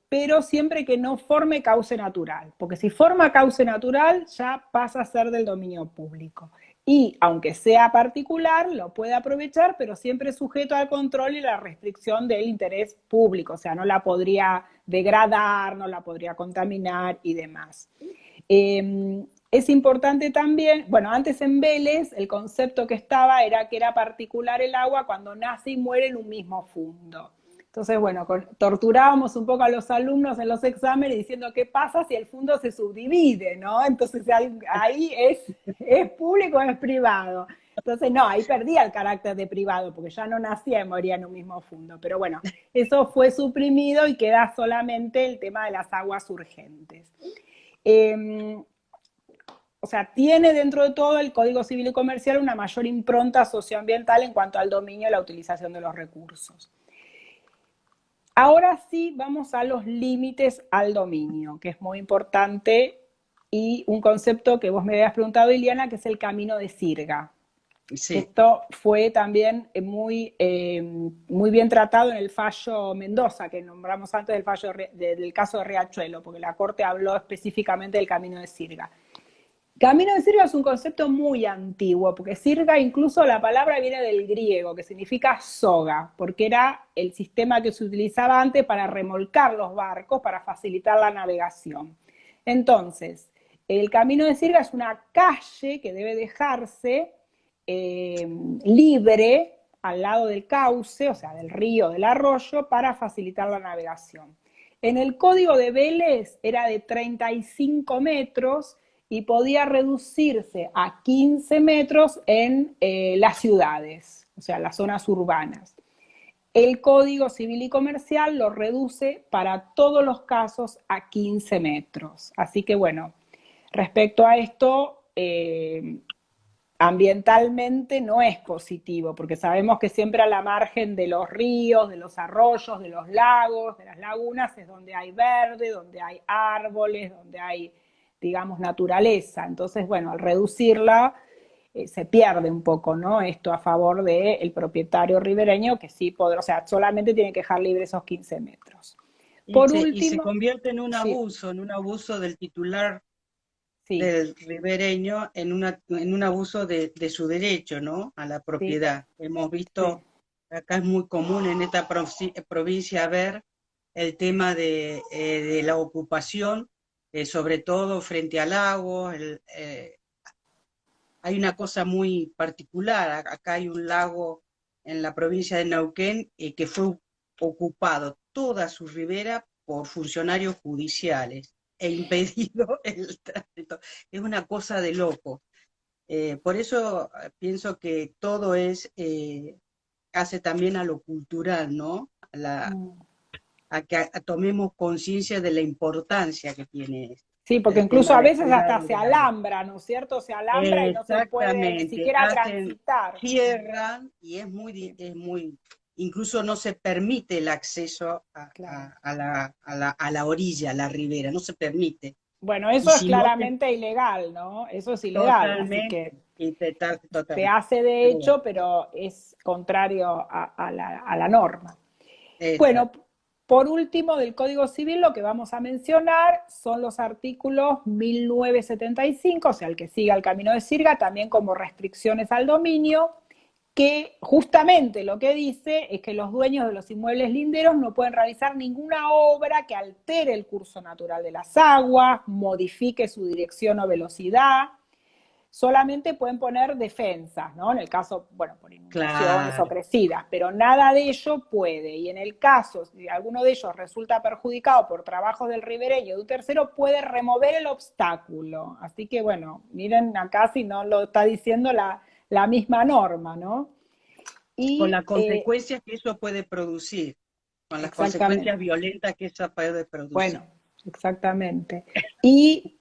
pero siempre que no forme cauce natural, porque si forma cauce natural ya pasa a ser del dominio público. Y aunque sea particular, lo puede aprovechar, pero siempre sujeto al control y la restricción del interés público, o sea, no la podría degradar, no la podría contaminar y demás. Es importante también, bueno, antes en Vélez el concepto que estaba era que era particular el agua cuando nace y muere en un mismo fundo. Entonces, bueno, torturábamos un poco a los alumnos en los exámenes diciendo qué pasa si el fondo se subdivide, ¿no? Entonces ahí es público o es privado. Entonces, no, ahí perdía el carácter de privado porque ya no nacía y moría en un mismo fondo. Pero bueno, eso fue suprimido y queda solamente el tema de las aguas urgentes. O sea, tiene dentro de todo el Código Civil y Comercial una mayor impronta socioambiental en cuanto al dominio y la utilización de los recursos. Ahora sí vamos a los límites al dominio, que es muy importante, y un concepto que vos me habías preguntado, Iliana, que es el camino de sirga. Sí. Esto fue también muy bien tratado en el fallo Mendoza, que nombramos antes del caso de Riachuelo, porque la Corte habló específicamente del camino de sirga. Camino de sirga es un concepto muy antiguo, porque sirga, incluso la palabra viene del griego, que significa soga, porque era el sistema que se utilizaba antes para remolcar los barcos, para facilitar la navegación. Entonces, el camino de sirga es una calle que debe dejarse libre al lado del cauce, o sea, del río, del arroyo, para facilitar la navegación. En el código de Vélez era de 35 metros y podía reducirse a 15 metros en las ciudades, o sea, las zonas urbanas. El Código Civil y Comercial lo reduce para todos los casos a 15 metros. Así que bueno, respecto a esto, ambientalmente no es positivo, porque sabemos que siempre a la margen de los ríos, de los arroyos, de los lagos, de las lagunas, es donde hay verde, donde hay árboles, donde hay, digamos, naturaleza. Entonces, bueno, al reducirla, se pierde un poco, ¿no? Esto a favor del propietario ribereño, que sí podrá, o sea, solamente tiene que dejar libre esos 15 metros. Por Y se último, convierte sí, en un abuso del titular sí, del ribereño, en un abuso de su derecho, ¿no? A la sí, propiedad. Hemos sí. visto, acá es muy común en esta provincia ver el tema de la ocupación, sobre todo frente al lago. Hay una cosa muy particular, acá hay un lago en la provincia de Neuquén que fue ocupado toda su ribera por funcionarios judiciales e impedido el tránsito. Es una cosa de loco. Por eso pienso que todo hace también a lo cultural, ¿no? Mm. A que tomemos conciencia de la importancia que tiene Sí, porque el incluso tema a de veces cuidar hasta el se agua. alambra, ¿no es cierto? Se alambra y no se puede ni Exactamente, siquiera transitar. cierran y Sí, incluso no se permite el acceso claro. a la orilla, a la ribera, no se permite. Bueno, Y eso es si no, claramente ilegal, ¿no? Eso es ilegal, así totalmente, que se totalmente. hace de Pero bueno, hecho, pero es contrario a la norma. Bueno, exacto. por último, del Código Civil lo que vamos a mencionar son los artículos 1975, o sea, el que siga el camino de sirga, también como restricciones al dominio, que justamente lo que dice es que los dueños de los inmuebles linderos no pueden realizar ninguna obra que altere el curso natural de las aguas, modifique su dirección o velocidad. Solamente pueden poner defensas, ¿no? En el caso, bueno, por inundaciones o Claro, crecidas, pero nada de ello puede. Y en el caso, si alguno de ellos resulta perjudicado por trabajos del ribereño de un tercero, puede remover el obstáculo. Así que, bueno, miren acá si no lo está diciendo la misma norma, ¿no? con las Y consecuencias que eso puede producir, con las consecuencias exactamente. violentas que eso puede Bueno, producir. exactamente. Y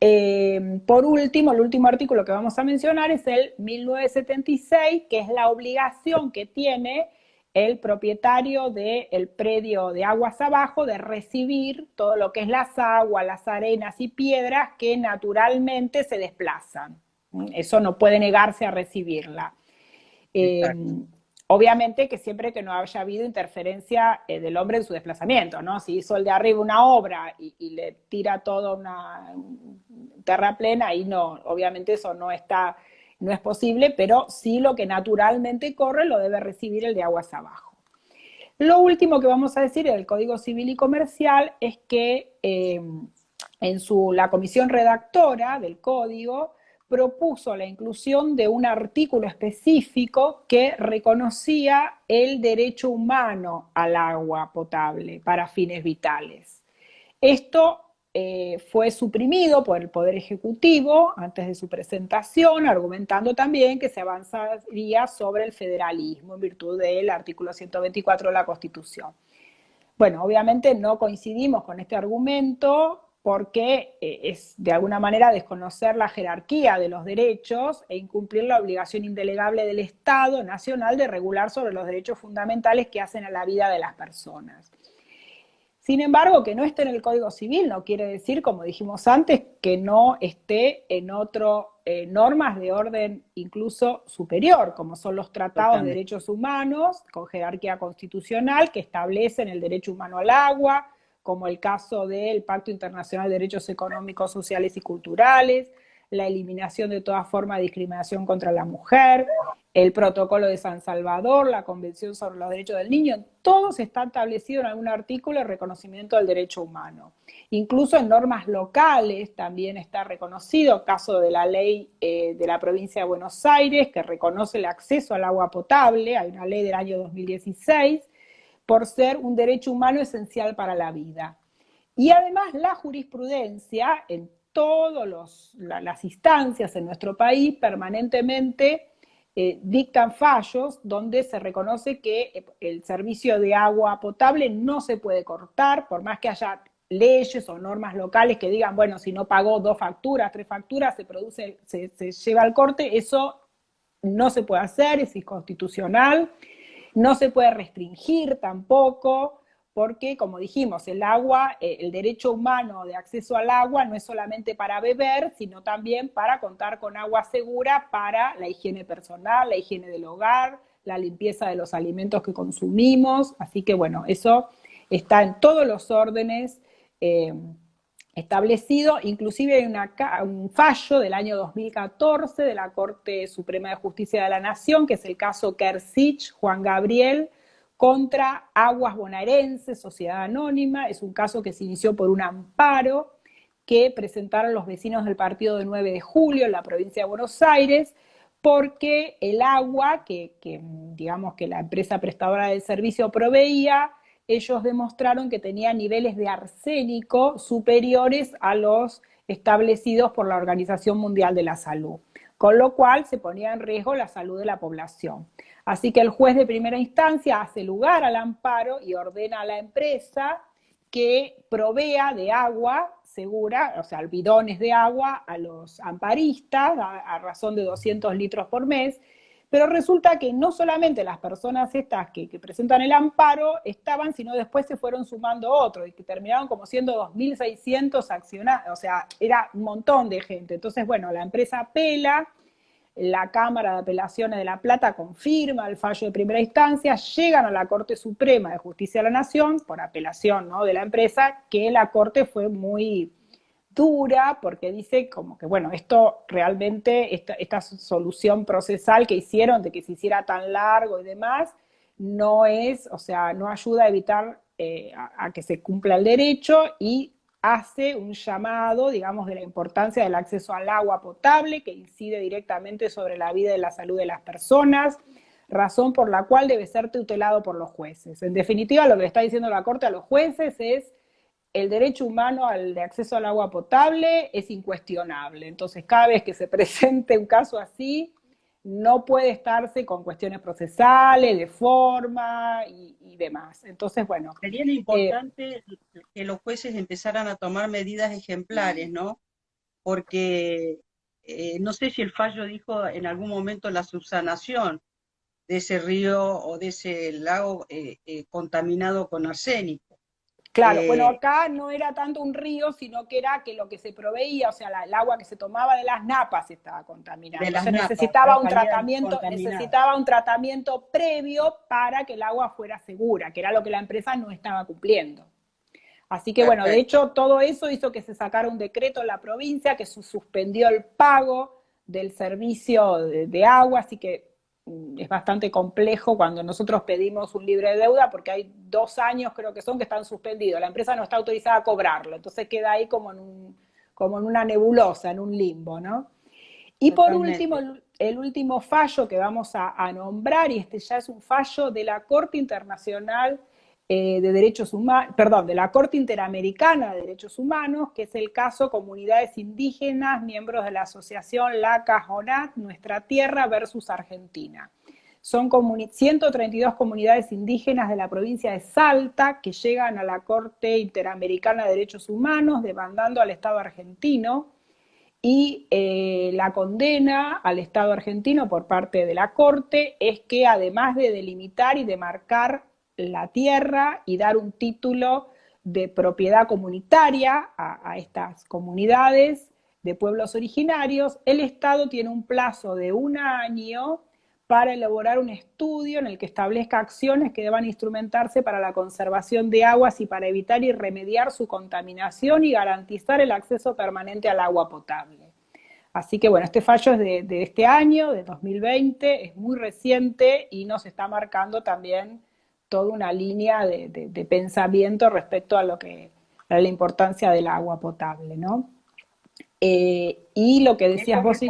por último, el último artículo que vamos a mencionar es el 1976, que es la obligación que tiene el propietario del predio de aguas abajo de recibir todo lo que es las aguas, las arenas y piedras que naturalmente se desplazan. Eso no puede negarse a recibirla. Eh, Exacto. Obviamente que siempre que no haya habido interferencia del hombre en su desplazamiento, ¿no? Si hizo el de arriba una obra y le tira toda una terraplén, ahí no, obviamente eso no está, no es posible, pero sí lo que naturalmente corre lo debe recibir el de aguas abajo. Lo último que vamos a decir del Código Civil y Comercial es que la comisión redactora del Código propuso la inclusión de un artículo específico que reconocía el derecho humano al agua potable para fines vitales. Esto fue suprimido por el Poder Ejecutivo antes de su presentación, argumentando también que se avanzaría sobre el federalismo en virtud del artículo 124 de la Constitución. Bueno, obviamente no coincidimos con este argumento porque es de alguna manera desconocer la jerarquía de los derechos e incumplir la obligación indelegable del Estado nacional de regular sobre los derechos fundamentales que hacen a la vida de las personas. Sin embargo, que no esté en el Código Civil no quiere decir, como dijimos antes, que no esté en otras normas de orden incluso superior, como son los tratados de Totalmente. derechos humanos con jerarquía constitucional que establecen el derecho humano al agua, como el caso del Pacto Internacional de Derechos Económicos, Sociales y Culturales, la eliminación de toda forma de discriminación contra la mujer, el Protocolo de San Salvador, la Convención sobre los Derechos del Niño, todos está establecido en algún artículo el reconocimiento del derecho humano. Incluso en normas locales también está reconocido, caso de la ley de la provincia de Buenos Aires, que reconoce el acceso al agua potable, hay una ley del año 2016, por ser un derecho humano esencial para la vida. Y además la jurisprudencia en todas las instancias en nuestro país permanentemente dictan fallos donde se reconoce que el servicio de agua potable no se puede cortar, por más que haya leyes o normas locales que digan, bueno, si no pagó 2 facturas, 3 facturas, se lleva al corte, eso no se puede hacer, es inconstitucional, no se puede restringir tampoco, porque, como dijimos, el agua, el derecho humano de acceso al agua no es solamente para beber, sino también para contar con agua segura para la higiene personal, la higiene del hogar, la limpieza de los alimentos que consumimos. Así que, bueno, eso está en todos los órdenes establecido. Inclusive hay un fallo del año 2014 de la Corte Suprema de Justicia de la Nación, que es el caso Kersich, Juan Gabriel, contra Aguas Bonaerenses, Sociedad Anónima. Es un caso que se inició por un amparo que presentaron los vecinos del partido de 9 de julio en la provincia de Buenos Aires, porque el agua que digamos que la empresa prestadora del servicio proveía, ellos demostraron que tenía niveles de arsénico superiores a los establecidos por la Organización Mundial de la Salud, con lo cual se ponía en riesgo la salud de la población. Así que el juez de primera instancia hace lugar al amparo y ordena a la empresa que provea de agua segura, o sea, bidones de agua a los amparistas a razón de 200 litros por mes, pero resulta que no solamente las personas estas que presentan el amparo estaban, sino después se fueron sumando otros y que terminaron como siendo 2.600 accionados, o sea, era un montón de gente. Entonces, bueno, la empresa apela, la Cámara de Apelaciones de La Plata confirma el fallo de primera instancia, llegan a la Corte Suprema de Justicia de la Nación, por apelación, ¿no?, de la empresa, que la Corte fue muy dura, porque dice como que, bueno, esto realmente, esta solución procesal que hicieron, de que se hiciera tan largo y demás, no es, o sea, no ayuda a evitar a que se cumpla el derecho, y hace un llamado, digamos, de la importancia del acceso al agua potable, que incide directamente sobre la vida y la salud de las personas, razón por la cual debe ser tutelado por los jueces. En definitiva, lo que está diciendo la Corte a los jueces es: el derecho humano de acceso al agua potable es incuestionable. Entonces, cada vez que se presente un caso así, no puede estarse con cuestiones procesales, de forma y demás. Entonces, bueno. Sería importante que los jueces empezaran a tomar medidas ejemplares, ¿no? Porque no sé si el fallo dijo en algún momento la subsanación de ese río o de ese lago contaminado con arsénico. Claro, bueno, acá no era tanto un río, sino que era que lo que se proveía, o sea, el agua que se tomaba de las napas estaba contaminada. Entonces necesitaba un tratamiento previo para que el agua fuera segura, que era lo que la empresa no estaba cumpliendo. Así que, bueno, de hecho, todo eso hizo que se sacara un decreto en la provincia que suspendió el pago del servicio de agua, así que es bastante complejo cuando nosotros pedimos un libre de deuda, porque hay 2 años, creo que son, que están suspendidos. La empresa no está autorizada a cobrarlo, entonces queda ahí como en una nebulosa, en un limbo, ¿no? Y por último, el último fallo que vamos a nombrar, y este ya es un fallo de la Corte Internacional de Derechos Humanos, perdón, de la Corte Interamericana de Derechos Humanos, que es el caso Comunidades Indígenas, miembros de la asociación La Cajonat, Nuestra Tierra versus Argentina. Son 132 comunidades indígenas de la provincia de Salta que llegan a la Corte Interamericana de Derechos Humanos demandando al Estado argentino, y la condena al Estado argentino por parte de la Corte es que, además de delimitar y demarcar la tierra y dar un título de propiedad comunitaria a estas comunidades de pueblos originarios, el Estado tiene un plazo de 1 año para elaborar un estudio en el que establezca acciones que deban instrumentarse para la conservación de aguas y para evitar y remediar su contaminación y garantizar el acceso permanente al agua potable. Así que bueno, este fallo es de este año, de 2020, es muy reciente y nos está marcando también toda una línea de pensamiento respecto a a la importancia del agua potable, ¿no? Y lo que decías vos, sí,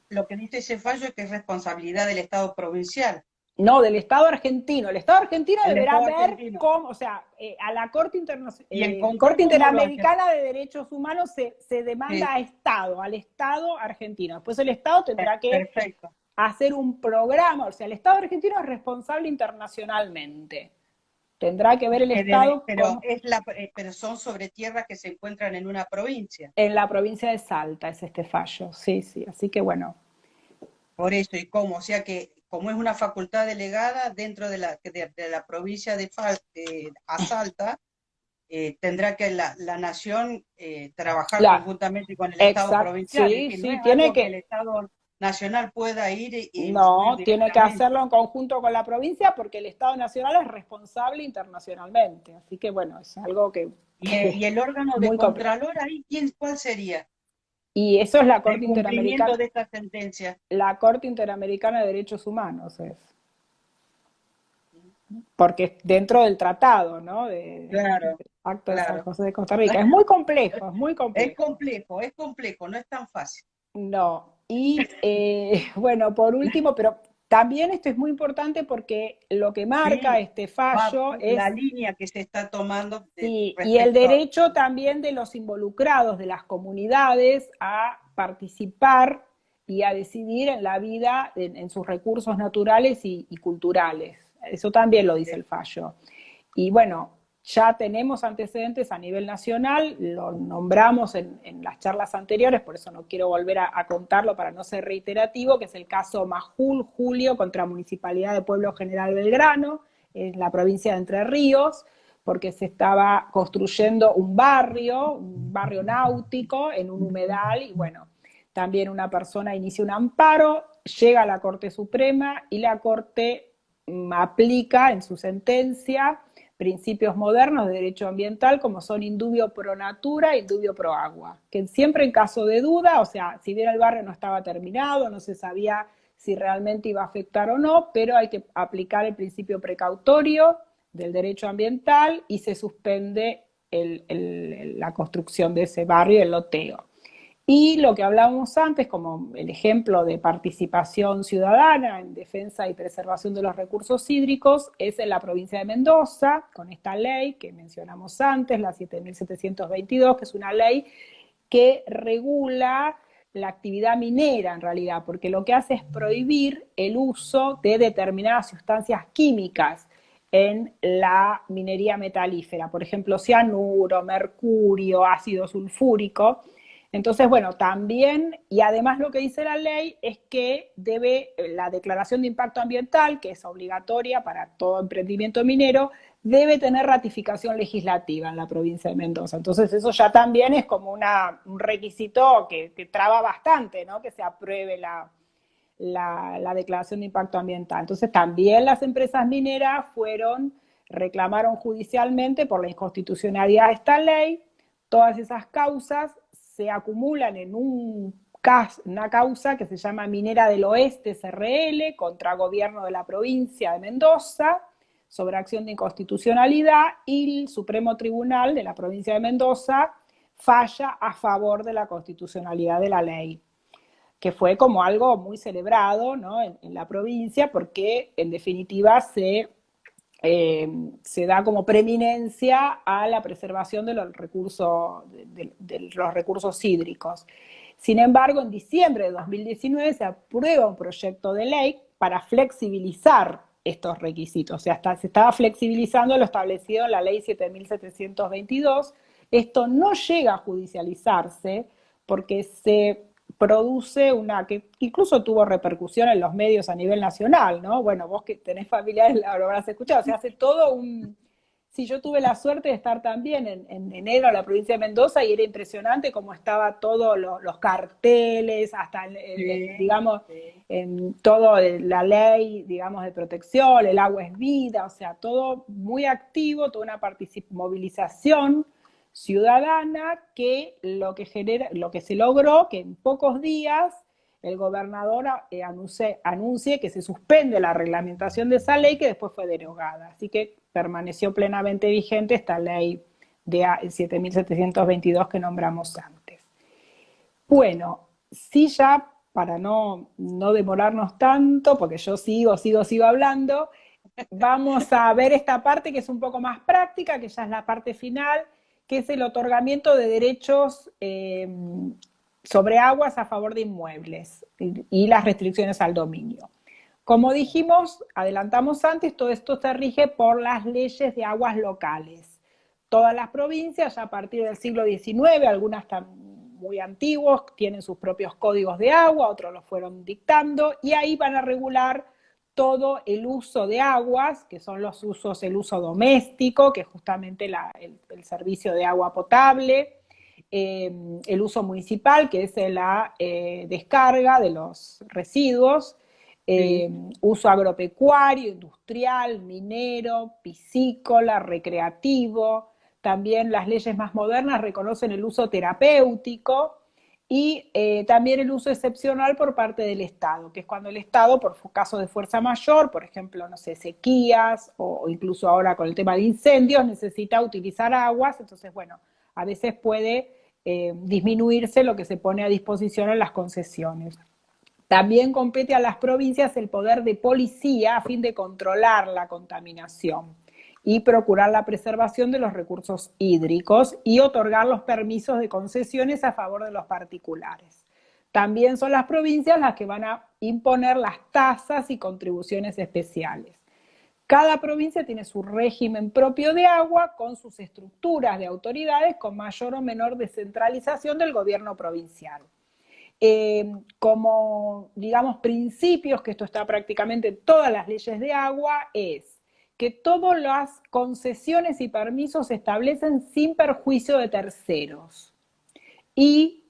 lo que dice ese fallo es que es responsabilidad del Estado provincial. no, del Estado argentino. El Estado argentino El deberá Estado ver argentino. cómo, o sea, a la Y en Corte concreto, ¿cómo lo hace? Interamericana de Derechos Humanos se demanda a Estado, al Estado argentino. Después el Estado tendrá que Perfecto. hacer un programa, o sea, el Estado argentino es responsable internacionalmente. Tendrá que ver el Estado Pero, cómo, pero son sobre tierras que se encuentran en una provincia. en la provincia de Salta es este fallo, sí, sí. Así que bueno, Por eso y cómo. O sea que como es una facultad delegada dentro de la provincia de Salta, tendrá que la nación trabajar la, conjuntamente con el Estado exacto, provincial. Es sí, decir, no sí, es tiene algo que el que, Estado nacional pueda ir e influir no, tiene que directamente. hacerlo en conjunto con la provincia porque el Estado Nacional es responsable internacionalmente. Así que bueno, es algo que Y el órgano de muy complejo. Contralor ahí, ¿cuál sería? Y eso es El cumplimiento de esta sentencia. La Corte Interamericana de Derechos Humanos es, porque es dentro del tratado, ¿no? Claro, De Acto de San claro. José de Costa Rica. Es muy complejo, es muy complejo. Es complejo, no es tan fácil. No. Y bueno, por último, pero también esto es muy importante porque lo que marca Sí, este va fallo la es, línea que se está tomando sí, y el respecto a... derecho también de los involucrados, de las comunidades, a participar y a decidir en la vida, en sus recursos naturales y culturales. Eso también lo dice el fallo. Y bueno, ya tenemos antecedentes a nivel nacional, lo nombramos en las charlas anteriores, por eso no quiero volver a contarlo para no ser reiterativo, que es el caso Majul Julio contra Municipalidad de Pueblo General Belgrano, en la provincia de Entre Ríos, porque se estaba construyendo un barrio náutico en un humedal, y bueno, también una persona inicia un amparo, llega a la Corte Suprema y la Corte aplica en su sentencia principios modernos de derecho ambiental como son indubio pro natura e indubio pro agua, que siempre en caso de duda, o sea, si bien el barrio no estaba terminado, no se sabía si realmente iba a afectar o no, pero hay que aplicar el principio precautorio del derecho ambiental y se suspende la construcción de ese barrio, el loteo. Y lo que hablábamos antes, como el ejemplo de participación ciudadana en defensa y preservación de los recursos hídricos, es en la provincia de Mendoza, con esta ley que mencionamos antes, la 7722, que es una ley que regula la actividad minera en realidad, porque lo que hace es prohibir el uso de determinadas sustancias químicas en la minería metalífera, por ejemplo, cianuro, mercurio, ácido sulfúrico. Entonces, bueno, también, y además lo que dice la ley es que debe la declaración de impacto ambiental, que es obligatoria para todo emprendimiento minero, debe tener ratificación legislativa en la provincia de Mendoza. Entonces eso ya también es como un requisito que traba bastante, ¿no? Que se apruebe la declaración de impacto ambiental. Entonces también las empresas mineras reclamaron judicialmente por la inconstitucionalidad de esta ley. Todas esas causas se acumulan en una causa que se llama Minera del Oeste SRL contra gobierno de la provincia de Mendoza sobre acción de inconstitucionalidad, y el Supremo Tribunal de la provincia de Mendoza falla a favor de la constitucionalidad de la ley, que fue como algo muy celebrado, ¿no? en la provincia, porque en definitiva se da como preeminencia a la preservación de los recursos hídricos. Sin embargo, en diciembre de 2019 se aprueba un proyecto de ley para flexibilizar estos requisitos. O sea, se estaba flexibilizando lo establecido en la ley 7722. Esto no llega a judicializarse porque se produce que incluso tuvo repercusión en los medios a nivel nacional, ¿no? Bueno, vos que tenés familiares lo habrás escuchado, se hace todo Sí, yo tuve la suerte de estar también en enero en la provincia de Mendoza y era impresionante cómo estaba todos los carteles, hasta, digamos, en todo la ley, digamos, de protección, el agua es vida, o sea, todo muy activo, toda una movilización ciudadana que lo que se logró, que en pocos días el gobernador anuncie que se suspende la reglamentación de esa ley que después fue derogada. Así que permaneció plenamente vigente esta ley de 7.722 que nombramos antes. Bueno, sí, ya para no demorarnos tanto, porque yo sigo hablando, vamos a ver esta parte que es un poco más práctica, que ya es la parte final, que es el otorgamiento de derechos sobre aguas a favor de inmuebles y las restricciones al dominio. Como dijimos, adelantamos antes, todo esto se rige por las leyes de aguas locales. Todas las provincias, ya a partir del siglo XIX, algunas están muy antiguos, tienen sus propios códigos de agua, otros los fueron dictando, y ahí van a regular todo el uso de aguas, que son los usos, el uso doméstico, que es justamente el servicio de agua potable, el uso municipal, que es la descarga de los residuos, Sí. uso agropecuario, industrial, minero, piscícola, recreativo. También las leyes más modernas reconocen el uso terapéutico y también el uso excepcional por parte del Estado, que es cuando el Estado, por caso de fuerza mayor, por ejemplo, no sé, sequías o incluso ahora con el tema de incendios, necesita utilizar aguas, entonces, bueno, a veces puede disminuirse lo que se pone a disposición en las concesiones. También compete a las provincias el poder de policía a fin de controlar la contaminación y procurar la preservación de los recursos hídricos y otorgar los permisos de concesiones a favor de los particulares. También son las provincias las que van a imponer las tasas y contribuciones especiales. Cada provincia tiene su régimen propio de agua con sus estructuras de autoridades con mayor o menor descentralización del gobierno provincial. Como, digamos, principios, que esto está prácticamente en todas las leyes de agua, es que todas las concesiones y permisos se establecen sin perjuicio de terceros. Y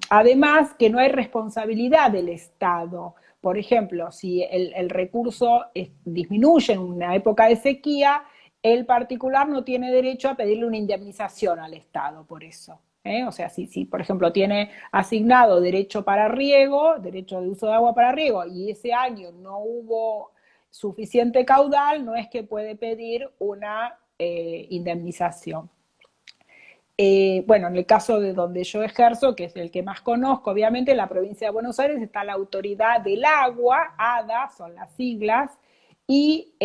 además que no hay responsabilidad del Estado. Por ejemplo, si el recurso disminuye en una época de sequía, el particular no tiene derecho a pedirle una indemnización al Estado por eso. O sea, si, por ejemplo, tiene asignado derecho para riego, derecho de uso de agua para riego, y ese año no hubo suficiente caudal, no es que puede pedir una indemnización. Bueno, en el caso de donde yo ejerzo, que es el que más conozco, obviamente en la provincia de Buenos Aires está la Autoridad del Agua, ADA, son las siglas, y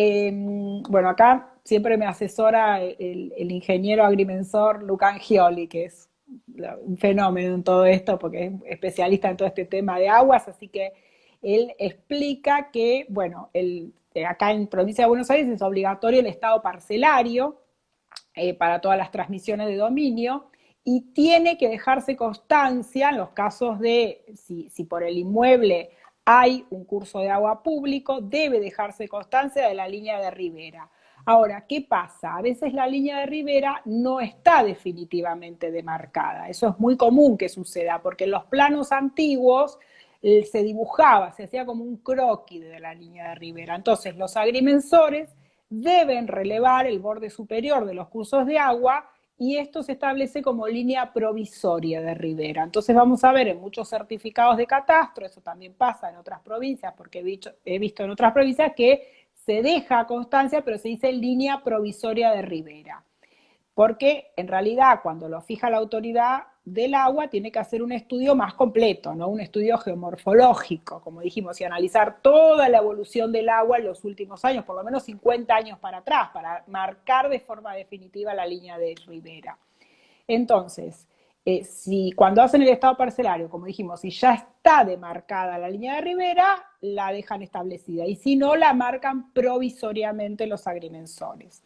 bueno, acá siempre me asesora el ingeniero agrimensor Luca Angioli, que es un fenómeno en todo esto, porque es especialista en todo este tema de aguas, así que él explica que, bueno, acá en provincia de Buenos Aires es obligatorio el estado parcelario, para todas las transmisiones de dominio, y tiene que dejarse constancia en los casos de si por el inmueble hay un curso de agua público, debe dejarse constancia de la línea de ribera. Ahora, ¿qué pasa? A veces la línea de ribera no está definitivamente demarcada. Eso es muy común que suceda, porque en los planos antiguos se dibujaba, se hacía como un croquis de la línea de ribera. Entonces, los agrimensores deben relevar el borde superior de los cursos de agua y esto se establece como línea provisoria de ribera. Entonces vamos a ver en muchos certificados de catastro, eso también pasa en otras provincias, porque he visto en otras provincias que se deja constancia, pero se dice línea provisoria de ribera. Porque en realidad cuando lo fija la autoridad del agua tiene que hacer un estudio más completo, ¿no? Un estudio geomorfológico, como dijimos, y analizar toda la evolución del agua en los últimos años, por lo menos 50 años para atrás, para marcar de forma definitiva la línea de ribera. Entonces, si cuando hacen el estado parcelario, como dijimos, si ya está demarcada la línea de ribera, la dejan establecida, y si no, la marcan provisoriamente los agrimensores.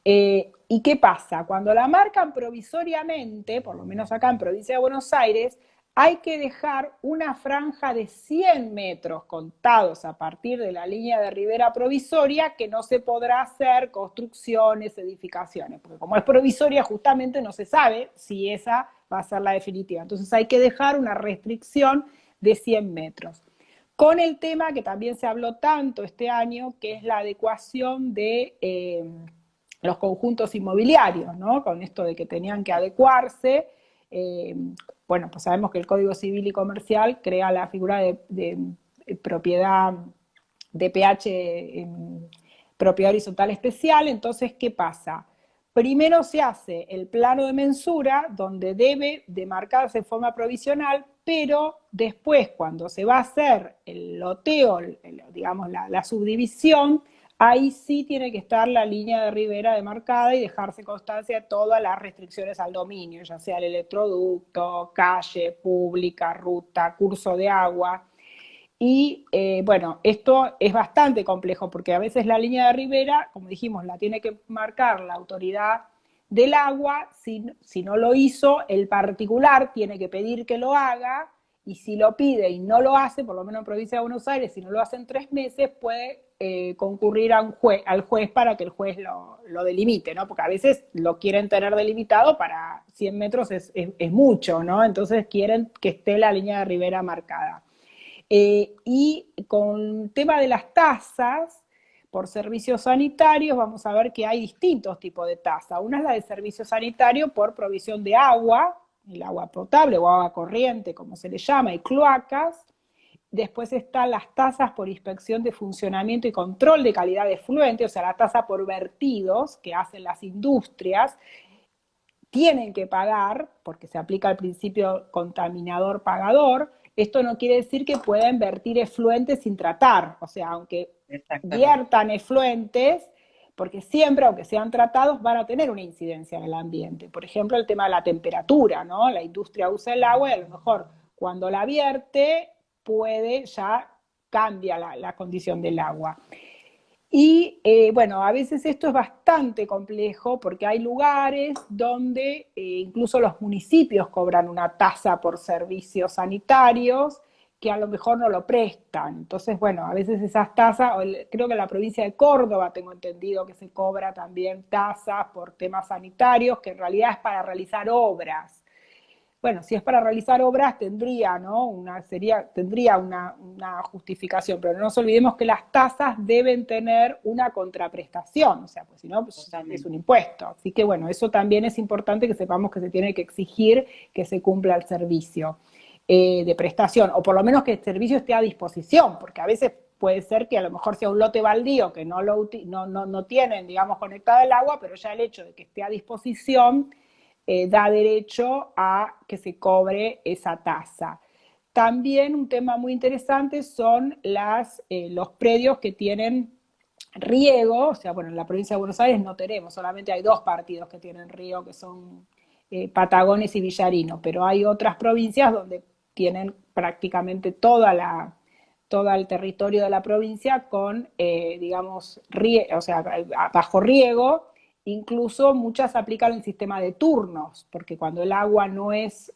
¿Y qué pasa? Cuando la marcan provisoriamente, por lo menos acá en provincia de Buenos Aires, hay que dejar una franja de 100 metros contados a partir de la línea de ribera provisoria, que no se podrá hacer construcciones, edificaciones, porque como es provisoria justamente no se sabe si esa va a ser la definitiva. Entonces hay que dejar una restricción de 100 metros. Con el tema que también se habló tanto este año, que es la adecuación de los conjuntos inmobiliarios, ¿no? Con esto de que tenían que adecuarse. Eh, bueno, pues sabemos que el Código Civil y Comercial crea la figura de propiedad de PH, propiedad horizontal especial. Entonces, ¿qué pasa? Primero se hace el plano de mensura, donde debe demarcarse de forma provisional, pero después, cuando se va a hacer el loteo, digamos la subdivisión, ahí sí tiene que estar la línea de ribera demarcada y dejarse constancia de todas las restricciones al dominio, ya sea el electroducto, calle pública, ruta, curso de agua. Y bueno, esto es bastante complejo porque a veces la línea de ribera, como dijimos, la tiene que marcar la autoridad del agua. Si no lo hizo, el particular tiene que pedir que lo haga, y si lo pide y no lo hace, por lo menos en provincia de Buenos Aires, si no lo hace en 3 meses, puede concurrir a al juez para que el juez lo delimite, ¿no? Porque a veces lo quieren tener delimitado para 100 metros es mucho, ¿no? Entonces quieren que esté la línea de ribera marcada. Y con el tema de las tasas por servicios sanitarios, vamos a ver que hay distintos tipos de tasa. Una es la de servicio sanitario por provisión de agua, el agua potable o agua corriente, como se le llama, y cloacas. Después están las tasas por inspección de funcionamiento y control de calidad de efluente, o sea, la tasa por vertidos que hacen las industrias. Tienen que pagar, porque se aplica el principio contaminador-pagador. Esto no quiere decir que puedan vertir efluentes sin tratar, o sea, aunque Exactamente. viertan efluentes, porque siempre, aunque sean tratados, van a tener una incidencia en el ambiente. Por ejemplo, el tema de la temperatura, ¿no? La industria usa el agua y a lo mejor cuando la vierte puede ya cambia la condición del agua. Y bueno, a veces esto es bastante complejo porque hay lugares donde incluso los municipios cobran una tasa por servicios sanitarios que a lo mejor no lo prestan. Entonces, bueno, a veces esas tasas, creo que en la provincia de Córdoba tengo entendido que se cobra también tasas por temas sanitarios, que en realidad es para realizar obras. Bueno, si es para realizar obras tendría, ¿no? Tendría una justificación, pero no nos olvidemos que las tasas deben tener una contraprestación, o sea, pues si no, pues es un Totalmente. impuesto. Así que bueno, eso también es importante que sepamos que se tiene que exigir que se cumpla el servicio de prestación, o por lo menos que el servicio esté a disposición, porque a veces puede ser que a lo mejor sea un lote baldío que no tienen, digamos, conectada el agua, pero ya el hecho de que esté a disposición da derecho a que se cobre esa tasa. También un tema muy interesante son los predios que tienen riego, o sea, bueno, en la provincia de Buenos Aires no tenemos, solamente hay 2 partidos que tienen riego, que son Patagones y Villarino, pero hay otras provincias donde tienen prácticamente todo el territorio de la provincia con, digamos, o sea, bajo riego. Incluso muchas aplican el sistema de turnos, porque cuando el agua no es,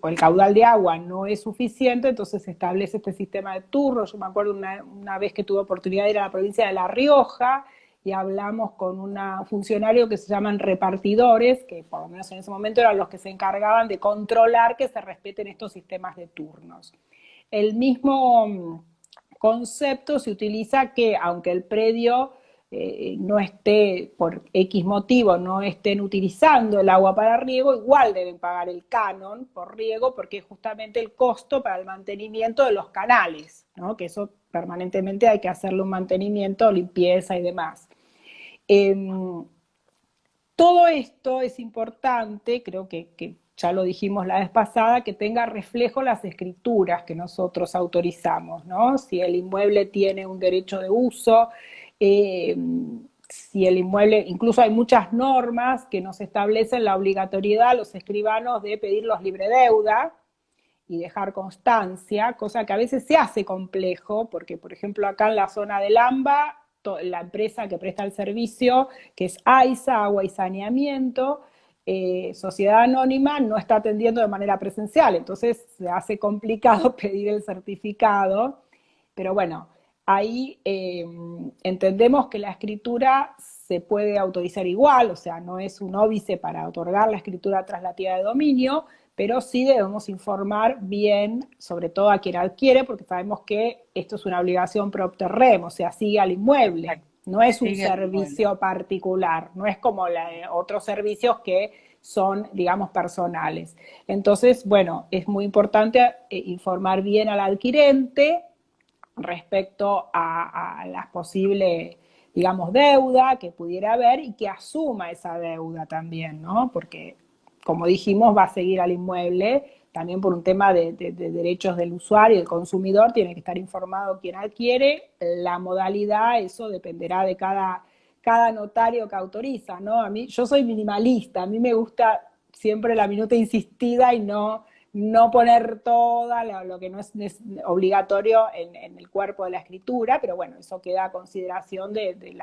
o el caudal de agua no es suficiente, entonces se establece este sistema de turnos. Yo me acuerdo una vez que tuve oportunidad de ir a la provincia de La Rioja y hablamos con un funcionario que se llaman repartidores, que por lo menos en ese momento eran los que se encargaban de controlar que se respeten estos sistemas de turnos. El mismo concepto se utiliza que aunque el predio no esté, por X motivo, no estén utilizando el agua para riego, igual deben pagar el canon por riego porque es justamente el costo para el mantenimiento de los canales, ¿no? Que eso permanentemente hay que hacerle un mantenimiento, limpieza y demás. Eh, Todo esto es importante, creo que ya lo dijimos la vez pasada, que tenga reflejo las escrituras que nosotros autorizamos, ¿no? Si el inmueble tiene un derecho de uso, eh, si el inmueble, incluso hay muchas normas que nos establecen la obligatoriedad a los escribanos de pedir los libre deuda y dejar constancia, cosa que a veces se hace complejo, porque por ejemplo acá en la zona del AMBA, la empresa que presta el servicio, que es AISA, Agua y Saneamiento, Sociedad Anónima, no está atendiendo de manera presencial, entonces se hace complicado pedir el certificado, pero bueno, ahí entendemos que la escritura se puede autorizar igual, o sea, no es un óbice para otorgar la escritura traslativa de dominio, pero sí debemos informar bien, sobre todo a quien adquiere, porque sabemos que esto es una obligación propter rem, o sea, sigue al inmueble. no es un Sigue, bueno, servicio particular, no es como otros servicios que son, digamos, personales. Entonces, bueno, es muy importante informar bien al adquirente respecto a las posibles, digamos, deuda que pudiera haber y que asuma esa deuda también, ¿no? Porque, como dijimos, va a seguir al inmueble, también por un tema de derechos del usuario, del consumidor, tiene que estar informado quién adquiere, la modalidad, eso dependerá de cada notario que autoriza, ¿no? A mí, yo soy minimalista, a mí me gusta siempre la minuta insistida y no poner toda lo que no es obligatorio en el cuerpo de la escritura, pero bueno, eso queda a consideración de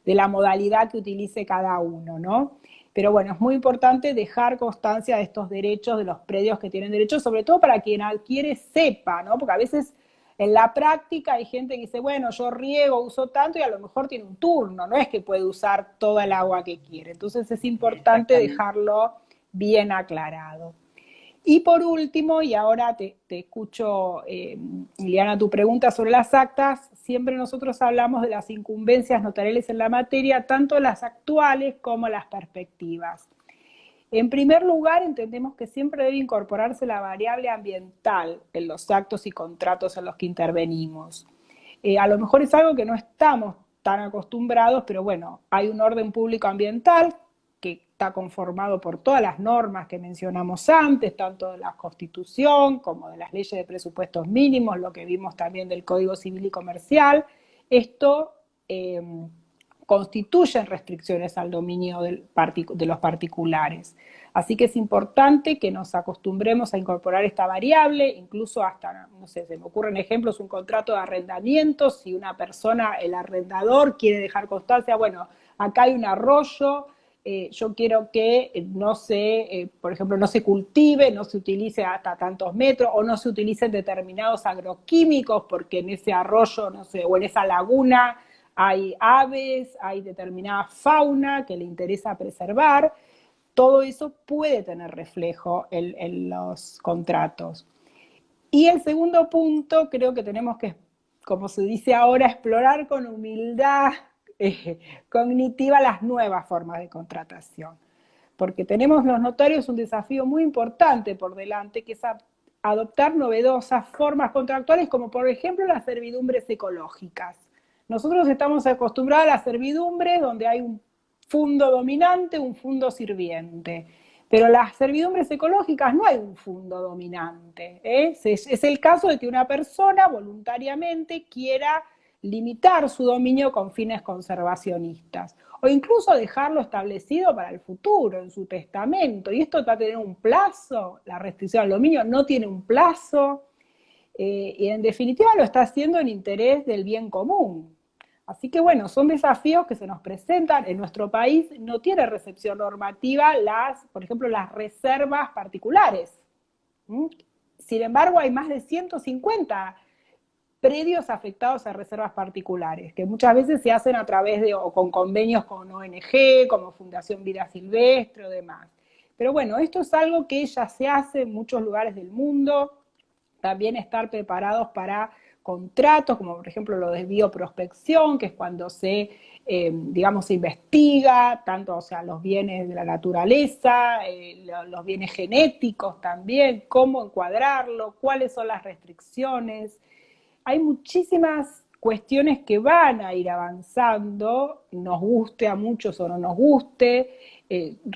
la modalidad que utilice cada uno, ¿no? Pero bueno, es muy importante dejar constancia de estos derechos, de los predios que tienen derechos, sobre todo para quien adquiere sepa, ¿no? Porque a veces en la práctica hay gente que dice, bueno, yo riego, uso tanto y a lo mejor tiene un turno, no es que puede usar toda el agua que quiere. Entonces es importante exactamente. dejarlo bien aclarado. Y por último, y ahora te escucho, Liliana, tu pregunta sobre las actas, siempre nosotros hablamos de las incumbencias notariales en la materia, tanto las actuales como las perspectivas. En primer lugar, entendemos que siempre debe incorporarse la variable ambiental en los actos y contratos en los que intervenimos. A lo mejor es algo que no estamos tan acostumbrados, pero bueno, hay un orden público ambiental que está conformado por todas las normas que mencionamos antes, tanto de la Constitución como de las leyes de presupuestos mínimos, lo que vimos también del Código Civil y Comercial. Esto constituyen restricciones al dominio de los particulares. Así que es importante que nos acostumbremos a incorporar esta variable, incluso hasta, no sé, se me ocurren ejemplos, un contrato de arrendamiento, si una persona, el arrendador, quiere dejar constancia, bueno, acá hay un arroyo, yo quiero que no se, por ejemplo, no se cultive, no se utilice hasta tantos metros, o no se utilicen determinados agroquímicos, porque en ese arroyo, no sé, o en esa laguna hay aves, hay determinada fauna que le interesa preservar. Todo eso puede tener reflejo en los contratos. Y el segundo punto, creo que tenemos que, como se dice ahora, explorar con humildad cognitiva las nuevas formas de contratación. Porque tenemos los notarios un desafío muy importante por delante, que es adoptar novedosas formas contractuales, como por ejemplo las servidumbres ecológicas. Nosotros estamos acostumbrados a las servidumbres donde hay un fundo dominante, un fundo sirviente. Pero las servidumbres ecológicas no hay un fundo dominante. Es el caso de que una persona voluntariamente quiera limitar su dominio con fines conservacionistas o incluso dejarlo establecido para el futuro, en su testamento. Y esto va a tener un plazo, la restricción al dominio no tiene un plazo, y en definitiva lo está haciendo en interés del bien común. Así que bueno, son desafíos que se nos presentan. En nuestro país no tiene recepción normativa por ejemplo, las reservas particulares. Sin embargo, hay más de 150 predios afectados a reservas particulares, que muchas veces se hacen a través de, o con convenios con ONG, como Fundación Vida Silvestre o demás. Pero bueno, esto es algo que ya se hace en muchos lugares del mundo. También estar preparados para contratos, como por ejemplo lo de bioprospección, que es cuando se, digamos, se investiga tanto, o sea, los bienes de la naturaleza, los bienes genéticos también, cómo encuadrarlo, cuáles son las restricciones. Hay muchísimas cuestiones que van a ir avanzando, nos guste a muchos o no nos guste.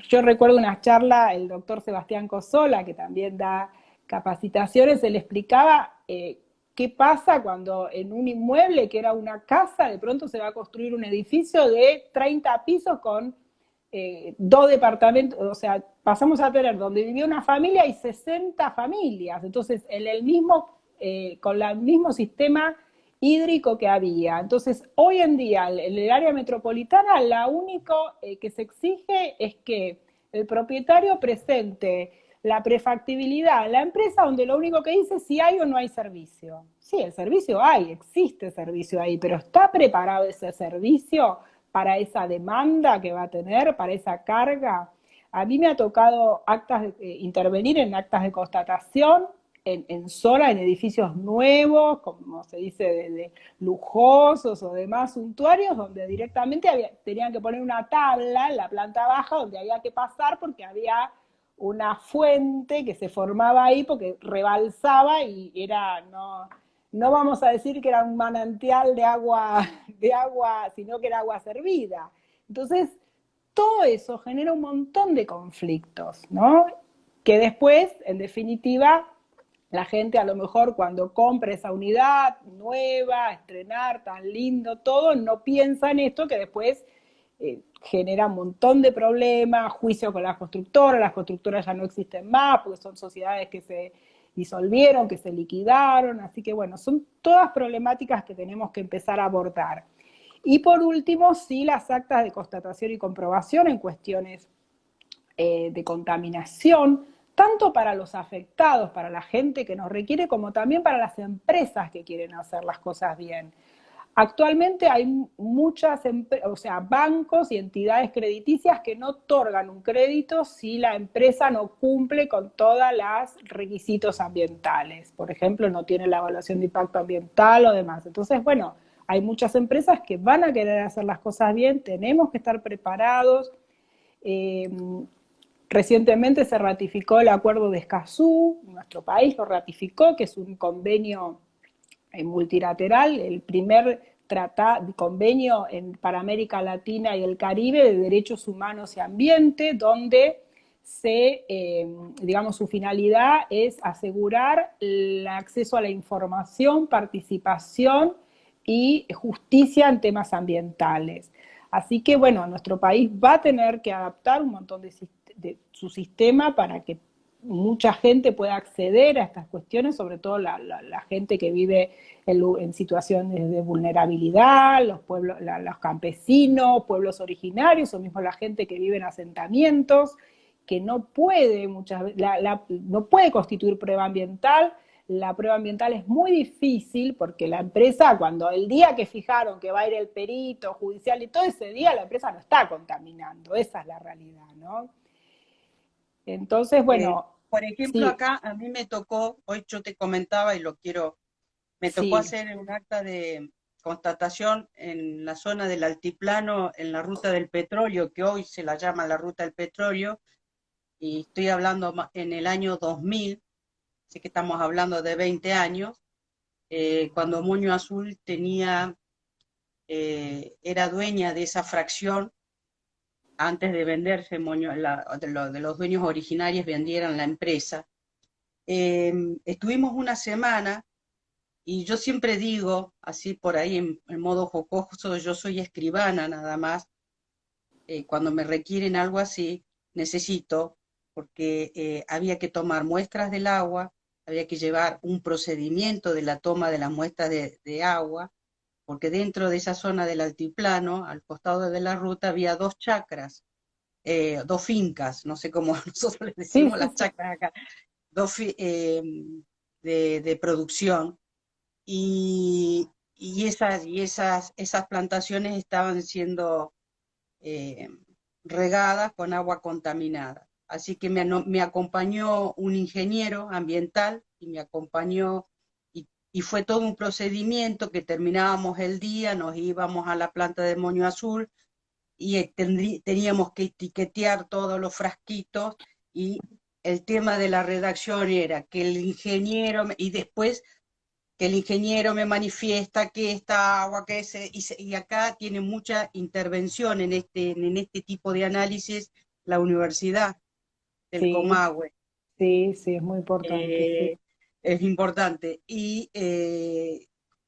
Yo recuerdo una charla, el doctor Sebastián Cosola, que también da capacitaciones, él explicaba qué pasa cuando en un inmueble que era una casa, de pronto se va a construir un edificio de 30 pisos con 2 departamentos, o sea, pasamos a tener donde vivía una familia y 60 familias, entonces en el mismo, con el mismo sistema hídrico que había. Entonces, hoy en día, en el área metropolitana, lo único que se exige es que el propietario presente la prefactibilidad a la empresa, donde lo único que dice es si hay o no hay servicio. Sí, el servicio hay, existe servicio ahí, pero ¿está preparado ese servicio para esa demanda que va a tener, para esa carga? A mí me ha tocado intervenir en actas de constatación sola, en edificios nuevos, como se dice, lujosos o demás suntuarios, donde directamente tenían que poner una tabla en la planta baja donde había que pasar porque había una fuente que se formaba ahí porque rebalsaba y era, no vamos a decir que era un manantial de agua, sino que era agua servida. Entonces, todo eso genera un montón de conflictos, ¿no? Que después, en definitiva, la gente a lo mejor cuando compra esa unidad nueva, estrenar, tan lindo, todo, no piensa en esto que después genera un montón de problemas, juicio con las constructoras ya no existen más porque son sociedades que se disolvieron, que se liquidaron, así que bueno, son todas problemáticas que tenemos que empezar a abordar. Y por último, sí, las actas de constatación y comprobación en cuestiones de contaminación, tanto para los afectados, para la gente que nos requiere, como también para las empresas que quieren hacer las cosas bien. Actualmente hay muchas, o sea, bancos y entidades crediticias que no otorgan un crédito si la empresa no cumple con todos los requisitos ambientales. Por ejemplo, no tiene la evaluación de impacto ambiental o demás. Entonces, bueno, hay muchas empresas que van a querer hacer las cosas bien, tenemos que estar preparados. Recientemente se ratificó el acuerdo de Escazú, nuestro país lo ratificó, que es un convenio multilateral, el primer convenio para América Latina y el Caribe de derechos humanos y ambiente, donde digamos, su finalidad es asegurar el acceso a la información, participación y justicia en temas ambientales. Así que, bueno, nuestro país va a tener que adaptar un montón de su sistema para que mucha gente pueda acceder a estas cuestiones, sobre todo la gente que vive en situaciones de vulnerabilidad, los pueblos, los campesinos, pueblos originarios, o mismo la gente que vive en asentamientos, que no puede muchas veces, no puede constituir prueba ambiental. La prueba ambiental es muy difícil porque la empresa, cuando el día que fijaron que va a ir el perito judicial y todo ese día, la empresa no está contaminando, esa es la realidad, ¿no? Entonces, bueno, por ejemplo, sí, acá a mí me tocó, hoy yo te comentaba y me tocó sí, hacer un acta de constatación en la zona del altiplano, en la ruta del petróleo, que hoy se la llama la ruta del petróleo, y estoy hablando en el año 2000, así que estamos hablando de 20 años, cuando Moño Azul era dueña de esa fracción. Antes de venderse, de los dueños originarios vendieran la empresa. Estuvimos una semana y yo siempre digo, así por ahí en modo jocoso, yo soy escribana nada más. Cuando me requieren algo así, necesito, porque había que tomar muestras del agua, había que llevar un procedimiento de la toma de las muestras de agua, porque dentro de esa zona del altiplano, al costado de la ruta, había dos chacras, dos fincas, no sé cómo nosotros les sí, decimos sí, las sí, chacras acá, de producción, y esas plantaciones estaban siendo eh, regadas con agua contaminada. Así que me acompañó un ingeniero ambiental y me acompañó, y fue todo un procedimiento que terminábamos el día, nos íbamos a la planta de Moño Azul y teníamos que etiquetear todos los frasquitos, y el tema de la redacción era que el ingeniero, y después que el ingeniero me manifiesta que esta agua, y acá tiene mucha intervención en este tipo de análisis la Universidad del sí, Comahue. sí, sí, es muy importante, sí, Eh, es importante. Y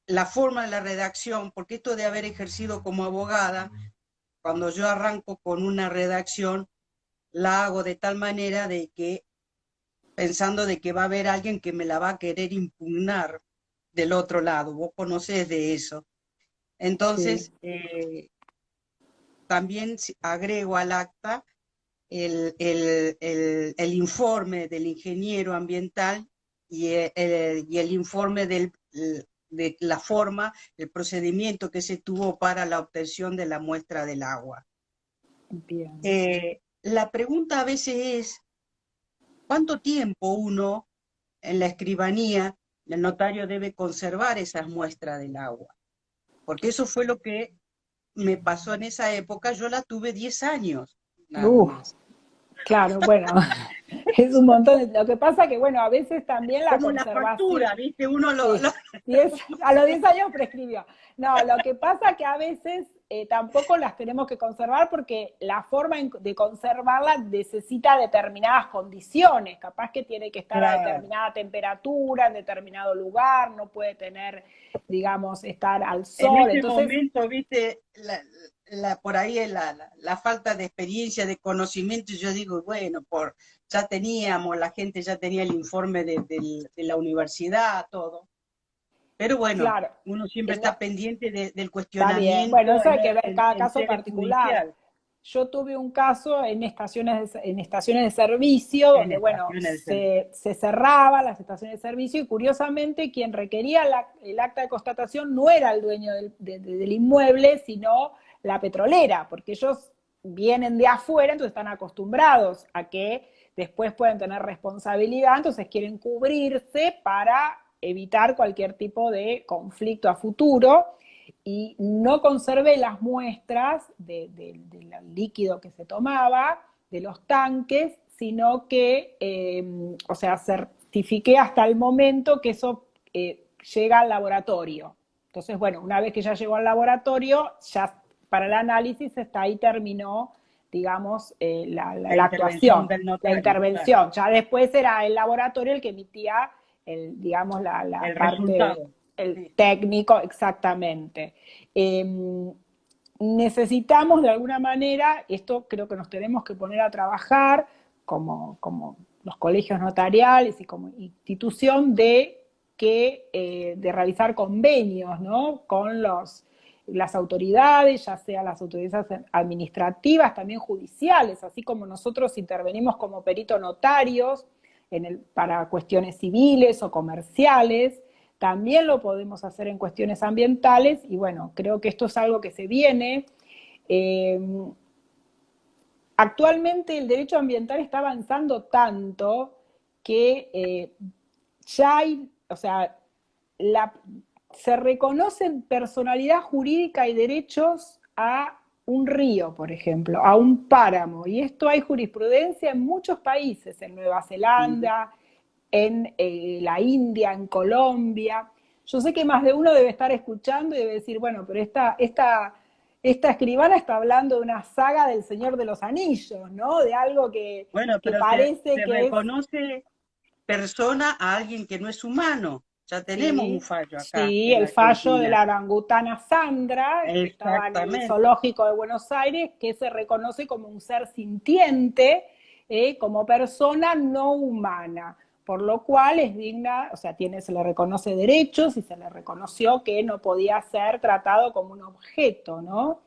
la forma de la redacción, porque esto de haber ejercido como abogada, cuando yo arranco con una redacción, la hago de tal manera de que, pensando de que va a haber alguien que me la va a querer impugnar del otro lado. Vos conocés de eso. sí, Entonces, también agrego al acta el informe del ingeniero ambiental y el informe de la forma, el procedimiento que se tuvo para la obtención de la muestra del agua. bien. La pregunta a veces es, ¿cuánto tiempo uno en la escribanía, el notario debe conservar esas muestras del agua, porque eso fue lo que me pasó en esa época. Yo la tuve 10 años, nada Uf, más. claro, bueno, es un montón. Lo que pasa que, bueno, a veces también la Como la conservación, factura, ¿viste? Uno sí, a los 10 años prescribió. No, lo que pasa que a veces tampoco las tenemos que conservar porque la forma de conservarla necesita determinadas condiciones. Capaz que tiene que estar a Claro. determinada temperatura, en determinado lugar, no puede tener, digamos, estar al En sol. ese Entonces, momento, ¿viste? Por ahí la falta de experiencia, de conocimiento, yo digo, bueno, ya teníamos, la gente ya tenía el informe de la universidad, todo. Pero bueno, claro, uno siempre no, está pendiente del está bien. Bueno, cuestionamiento eso hay que ver cada en caso sede particular. judicial, Yo tuve un caso en estaciones de servicio en donde, bueno, estaciones de servicio. se cerraban las estaciones de servicio y curiosamente quien requería el acta de constatación no era el dueño del inmueble, sino la petrolera, porque ellos vienen de afuera, entonces están acostumbrados a que después pueden tener responsabilidad, entonces quieren cubrirse para evitar cualquier tipo de conflicto a futuro y no conservé las muestras del líquido que se tomaba, de los tanques, sino que, o sea, certifiqué hasta el momento que eso llega al laboratorio. Entonces, bueno, una vez que ya llegó al laboratorio, ya para el análisis está ahí terminó, digamos, La la intervención actuación, del la notario, claro, intervención. Ya después era el laboratorio el que emitía digamos, la el parte, resultado. el Sí. técnico, exactamente. Eh, necesitamos de alguna manera, esto creo que nos tenemos que poner a trabajar como los colegios notariales y como institución de realizar convenios, ¿no? Con las autoridades, ya sea las autoridades administrativas, también judiciales, así como nosotros intervenimos como peritos notarios para cuestiones civiles o comerciales, también lo podemos hacer en cuestiones ambientales y bueno, creo que esto es algo que se viene. Eh, actualmente el derecho ambiental está avanzando tanto que ya hay, o sea, la, se reconocen personalidad jurídica y derechos a un río, por ejemplo, a un páramo. Y esto hay jurisprudencia en muchos países, en Nueva Sí. Zelanda, en la India, en Colombia. Yo sé que más de uno debe estar escuchando y debe decir, bueno, pero esta escribana está hablando de una saga del Señor de los Anillos, ¿no? De algo Bueno, que pero parece se que es, reconoce persona a alguien que no es humano. Ya tenemos un sí, fallo acá sí, en el fallo de Argentina. la orangutana Sandra, que estaba en el Exactamente. zoológico de Buenos Aires, que se reconoce como un ser sintiente, como persona no humana, por lo cual es digna, o sea, se le reconoce derechos y se le reconoció que no podía ser tratado como un objeto, ¿no?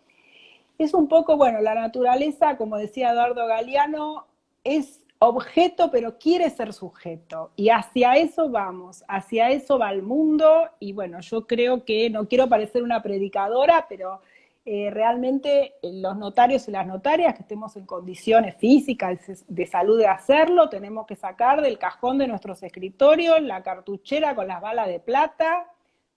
Es un poco, bueno, la naturaleza, como decía Eduardo Galeano, es objeto, pero quiere ser sujeto. Y hacia eso vamos, hacia eso va el mundo. Y bueno, yo creo que, no quiero parecer una predicadora, pero realmente los notarios y las notarias que estemos en condiciones físicas de salud de hacerlo, tenemos que sacar del cajón de nuestros escritorios la cartuchera con las balas de plata,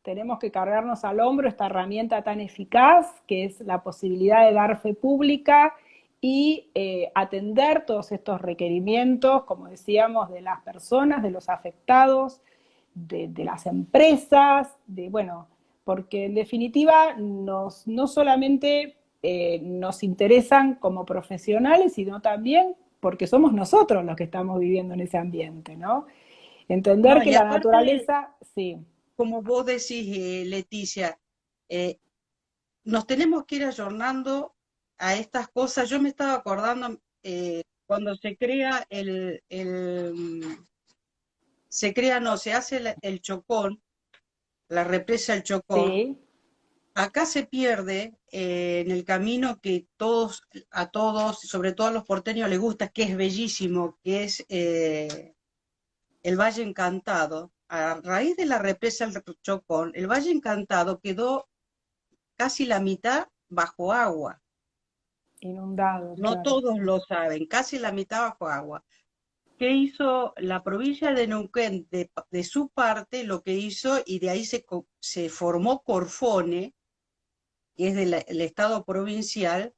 tenemos que cargarnos al hombro esta herramienta tan eficaz que es la posibilidad de dar fe pública y atender todos estos requerimientos, como decíamos, de las personas, de los afectados, de las empresas, bueno, porque en definitiva no solamente nos interesan como profesionales, sino también porque somos nosotros los que estamos viviendo en ese ambiente, ¿no? Entender No, que y la aparte, naturaleza, sí, como vos decís, Leticia, eh, nos tenemos que ir ayornando a estas cosas. Yo me estaba acordando cuando se crea no, se hace el Chocón, la represa El Chocón. sí, Acá se pierde en el camino que a todos, sobre todo a los porteños les gusta, que es bellísimo, que es el Valle Encantado. A raíz de la represa del Chocón, el Valle Encantado quedó casi la mitad bajo agua. inundado, No claro. todos lo saben, casi la mitad bajo agua. ¿qué hizo la provincia de Neuquén? De su parte, lo que hizo, y de ahí se formó Corfone, que es del Estado provincial,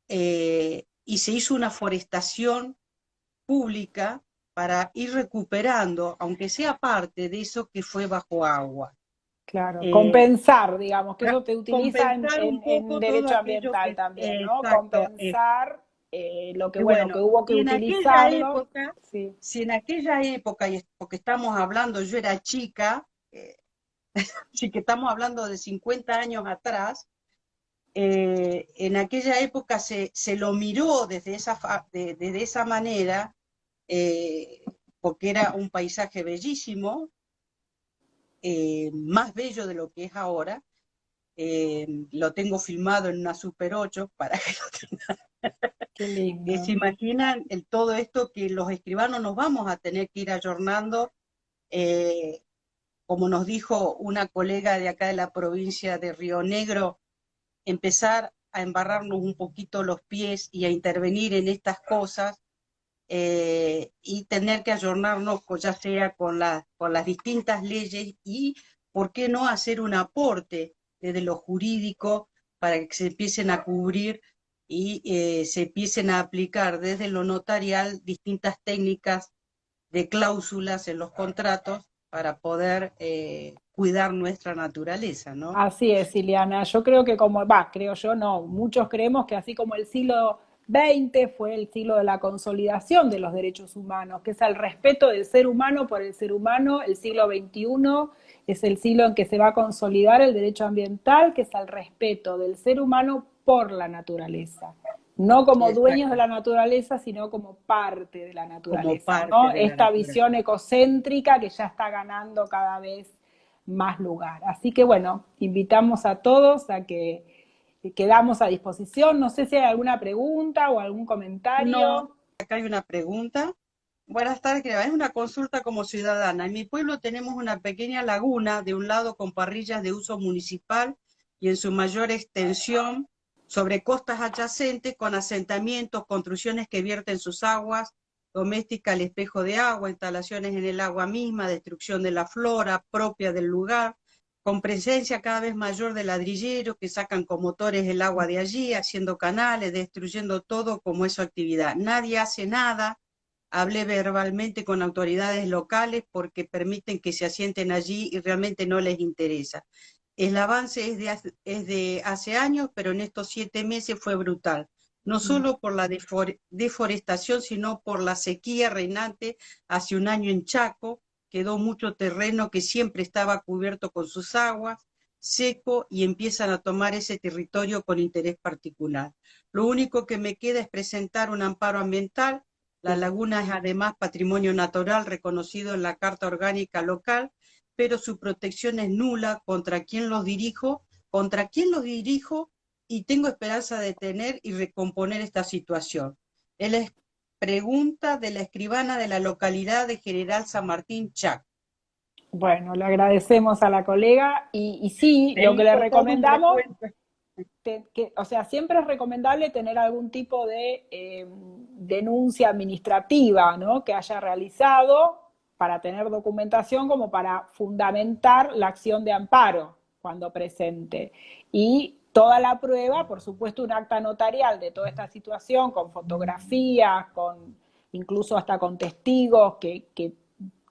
y se hizo una forestación pública para ir recuperando, aunque sea parte de eso que fue bajo agua. Claro, Eh, compensar, digamos, que eso te utiliza compensar un en poco todo derecho aquello ambiental que, también, ¿no? exacto, Compensar lo que, y bueno, que bueno, hubo que y en aquella utilizarlo. época, Sí, si en aquella época, y porque estamos hablando, yo era chica, sí que estamos hablando de 50 años atrás, en aquella época se lo miró desde esa manera, eh, porque era un paisaje bellísimo, más bello de lo que es ahora. Lo tengo filmado en una Super 8 para que qué se lindo. imaginan todo esto que los escribanos nos vamos a tener que ir ayornando, eh, como nos dijo una colega de acá de la provincia de Río Negro, empezar a embarrarnos un poquito los pies y a intervenir en estas cosas, y tener que ayornarnos, ya sea con las distintas leyes y, ¿por qué no hacer un aporte desde lo jurídico para que se empiecen a cubrir y se empiecen a aplicar desde lo notarial distintas técnicas de cláusulas en los contratos para poder cuidar nuestra naturaleza, ¿no? Así es, Ileana. Yo creo que creo yo no, muchos creemos que así como el siglo XX fue el siglo de la consolidación de los derechos humanos, que es el respeto del ser humano por el ser humano, el siglo XXI es el siglo en que se va a consolidar el derecho ambiental, que es el respeto del ser humano por la naturaleza. No como dueños de Exacto, la naturaleza, sino como parte de la como naturaleza, parte ¿no? de la Esta naturaleza. visión ecocéntrica que ya está ganando cada vez más lugar. Así que bueno, invitamos a todos a que quedamos a disposición. No sé si hay alguna pregunta o algún No, comentario. acá hay una pregunta. Buenas tardes, es una consulta como ciudadana. En mi pueblo tenemos una pequeña laguna, de un lado con parrillas de uso municipal y en su mayor extensión sobre costas adyacentes con asentamientos, construcciones que vierten sus aguas, doméstica al espejo de agua, instalaciones en el agua misma, destrucción de la flora propia del lugar, con presencia cada vez mayor de ladrilleros que sacan con motores el agua de allí, haciendo canales, destruyendo todo como es su actividad. Nadie hace nada. Hablé verbalmente con autoridades locales porque permiten que se asienten allí y realmente no les interesa. El avance es de hace años, pero en estos 7 meses fue brutal. No solo por la deforestación, sino por la sequía reinante hace un año en Chaco. Quedó mucho terreno que siempre estaba cubierto con sus aguas, seco, y empiezan a tomar ese territorio con interés particular. Lo único que me queda es presentar un amparo ambiental. La Sí. laguna es además patrimonio natural reconocido en la Carta Orgánica Local, pero su protección es nula. ¿Contra quién los dirijo? Y tengo esperanza de tener y recomponer esta situación. Es la pregunta de la escribana de la localidad de General San Martín, Chaco. Bueno, le agradecemos a la colega y sí, Te lo que le hizo todo un recomendamos, recuento. o sea, siempre es recomendable tener algún tipo de denuncia administrativa, ¿no? Que haya realizado para tener documentación como para fundamentar la acción de amparo cuando presente. Y toda la prueba, por supuesto, un acta notarial de toda esta situación, con fotografías, con incluso hasta con testigos que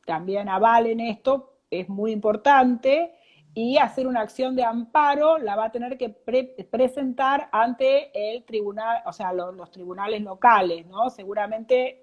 también avalen esto, es muy importante, y hacer una acción de amparo la va a tener que presentar ante el tribunal, o sea, los tribunales locales, ¿no? Seguramente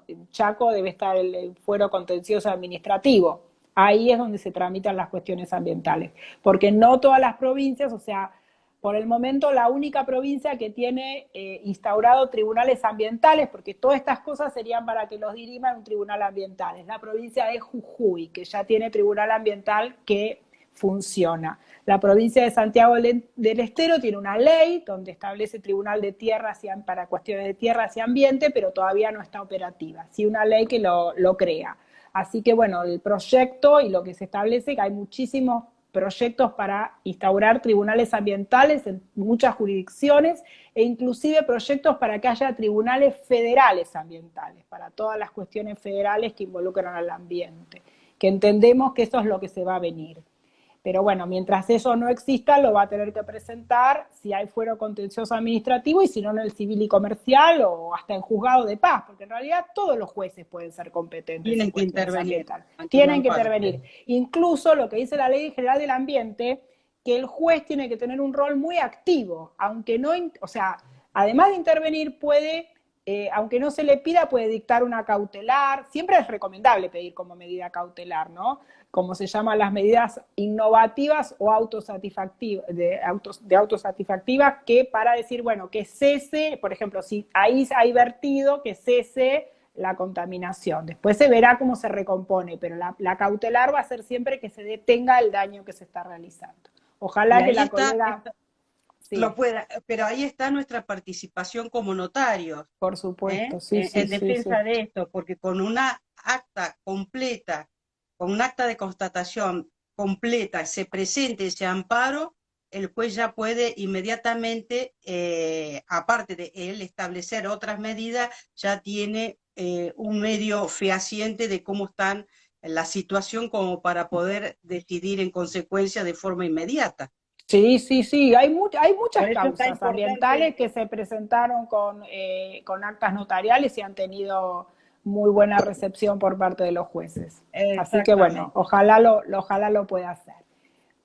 en Chaco debe estar el fuero contencioso administrativo. Ahí es donde se tramitan las cuestiones ambientales, porque no todas las provincias, o sea, por el momento la única provincia que tiene instaurado tribunales ambientales, porque todas estas cosas serían para que los dirima un tribunal ambiental, es la provincia de Jujuy, que ya tiene tribunal ambiental que funciona. La provincia de Santiago del Estero tiene una ley donde establece tribunal de tierras para cuestiones de tierras y ambiente, pero todavía no está operativa. Sí, una ley que lo crea. Así que bueno, el proyecto y lo que se establece, que hay muchísimos proyectos para instaurar tribunales ambientales en muchas jurisdicciones e inclusive proyectos para que haya tribunales federales ambientales, para todas las cuestiones federales que involucran al ambiente, que entendemos que eso es lo que se va a venir. Pero bueno, mientras eso no exista, lo va a tener que presentar si hay fuero contencioso administrativo y si no en el civil y comercial o hasta en juzgado de paz, porque en realidad todos los jueces pueden ser competentes en Tienen que cuestiones intervenir ambientales. ante un Tienen que amparo. intervenir. Incluso lo que dice la Ley General del Ambiente, que el juez tiene que tener un rol muy activo, aunque no, o sea, además de intervenir puede, aunque no se le pida, puede dictar una cautelar. Siempre es recomendable pedir como medida cautelar, ¿no? Como se llaman las medidas innovativas o autosatisfactivas, de autosatisfactivas, que para decir, bueno, que cese, por ejemplo, si ahí hay vertido, que cese la contaminación. Después se verá cómo se recompone, pero la cautelar va a ser siempre que se detenga el daño que se está realizando. Ojalá que la colega... Lo pueda, pero ahí está nuestra participación como notarios, por supuesto, sí, sí, en sí, defensa sí. de esto, porque con una acta completa, con un acta de constatación completa, se presente ese amparo, el juez ya puede inmediatamente, aparte de él establecer otras medidas, ya tiene un medio fehaciente de cómo están la situación como para poder decidir en consecuencia de forma inmediata. Sí, sí, sí, hay muchas Por eso está causas ambientales importante. que se presentaron con actas notariales y han tenido muy buena recepción por parte de los jueces. Así que bueno, Exactamente. ojalá lo pueda hacer.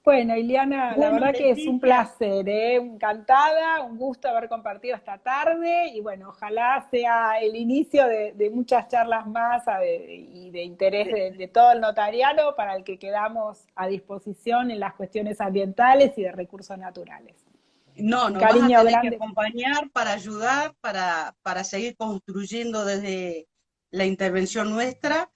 Bueno, Ileana, la Bueno, verdad que es un Leticia, placer, encantada, un gusto haber compartido esta tarde y bueno, ojalá sea el inicio de muchas charlas más y de interés de todo el notariado para el que quedamos a disposición en las cuestiones ambientales y de recursos naturales. no, Un nos vas a cariño tener que grande, acompañar para ayudar, para seguir construyendo desde la intervención nuestra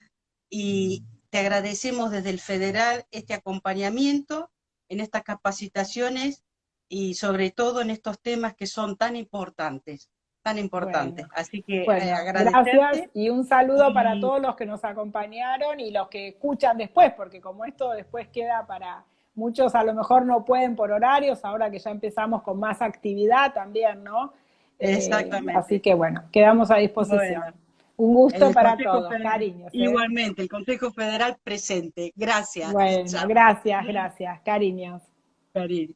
y te agradecemos desde el federal este acompañamiento en estas capacitaciones y sobre todo en estos temas que son tan importantes, tan importantes. bueno. Así que Bueno, gracias agradecerte y un saludo para y todos los que nos acompañaron y los que escuchan después, porque como esto después queda para muchos, a lo mejor no pueden por horarios, ahora que ya empezamos con más actividad también, ¿no? Así exactamente. que bueno, quedamos a Bueno, disposición. Un gusto el para Consejo todos, Federal, cariños, ¿eh? igualmente, el Consejo Federal presente. Gracias. Bueno, Chao. gracias, cariños. Cariño.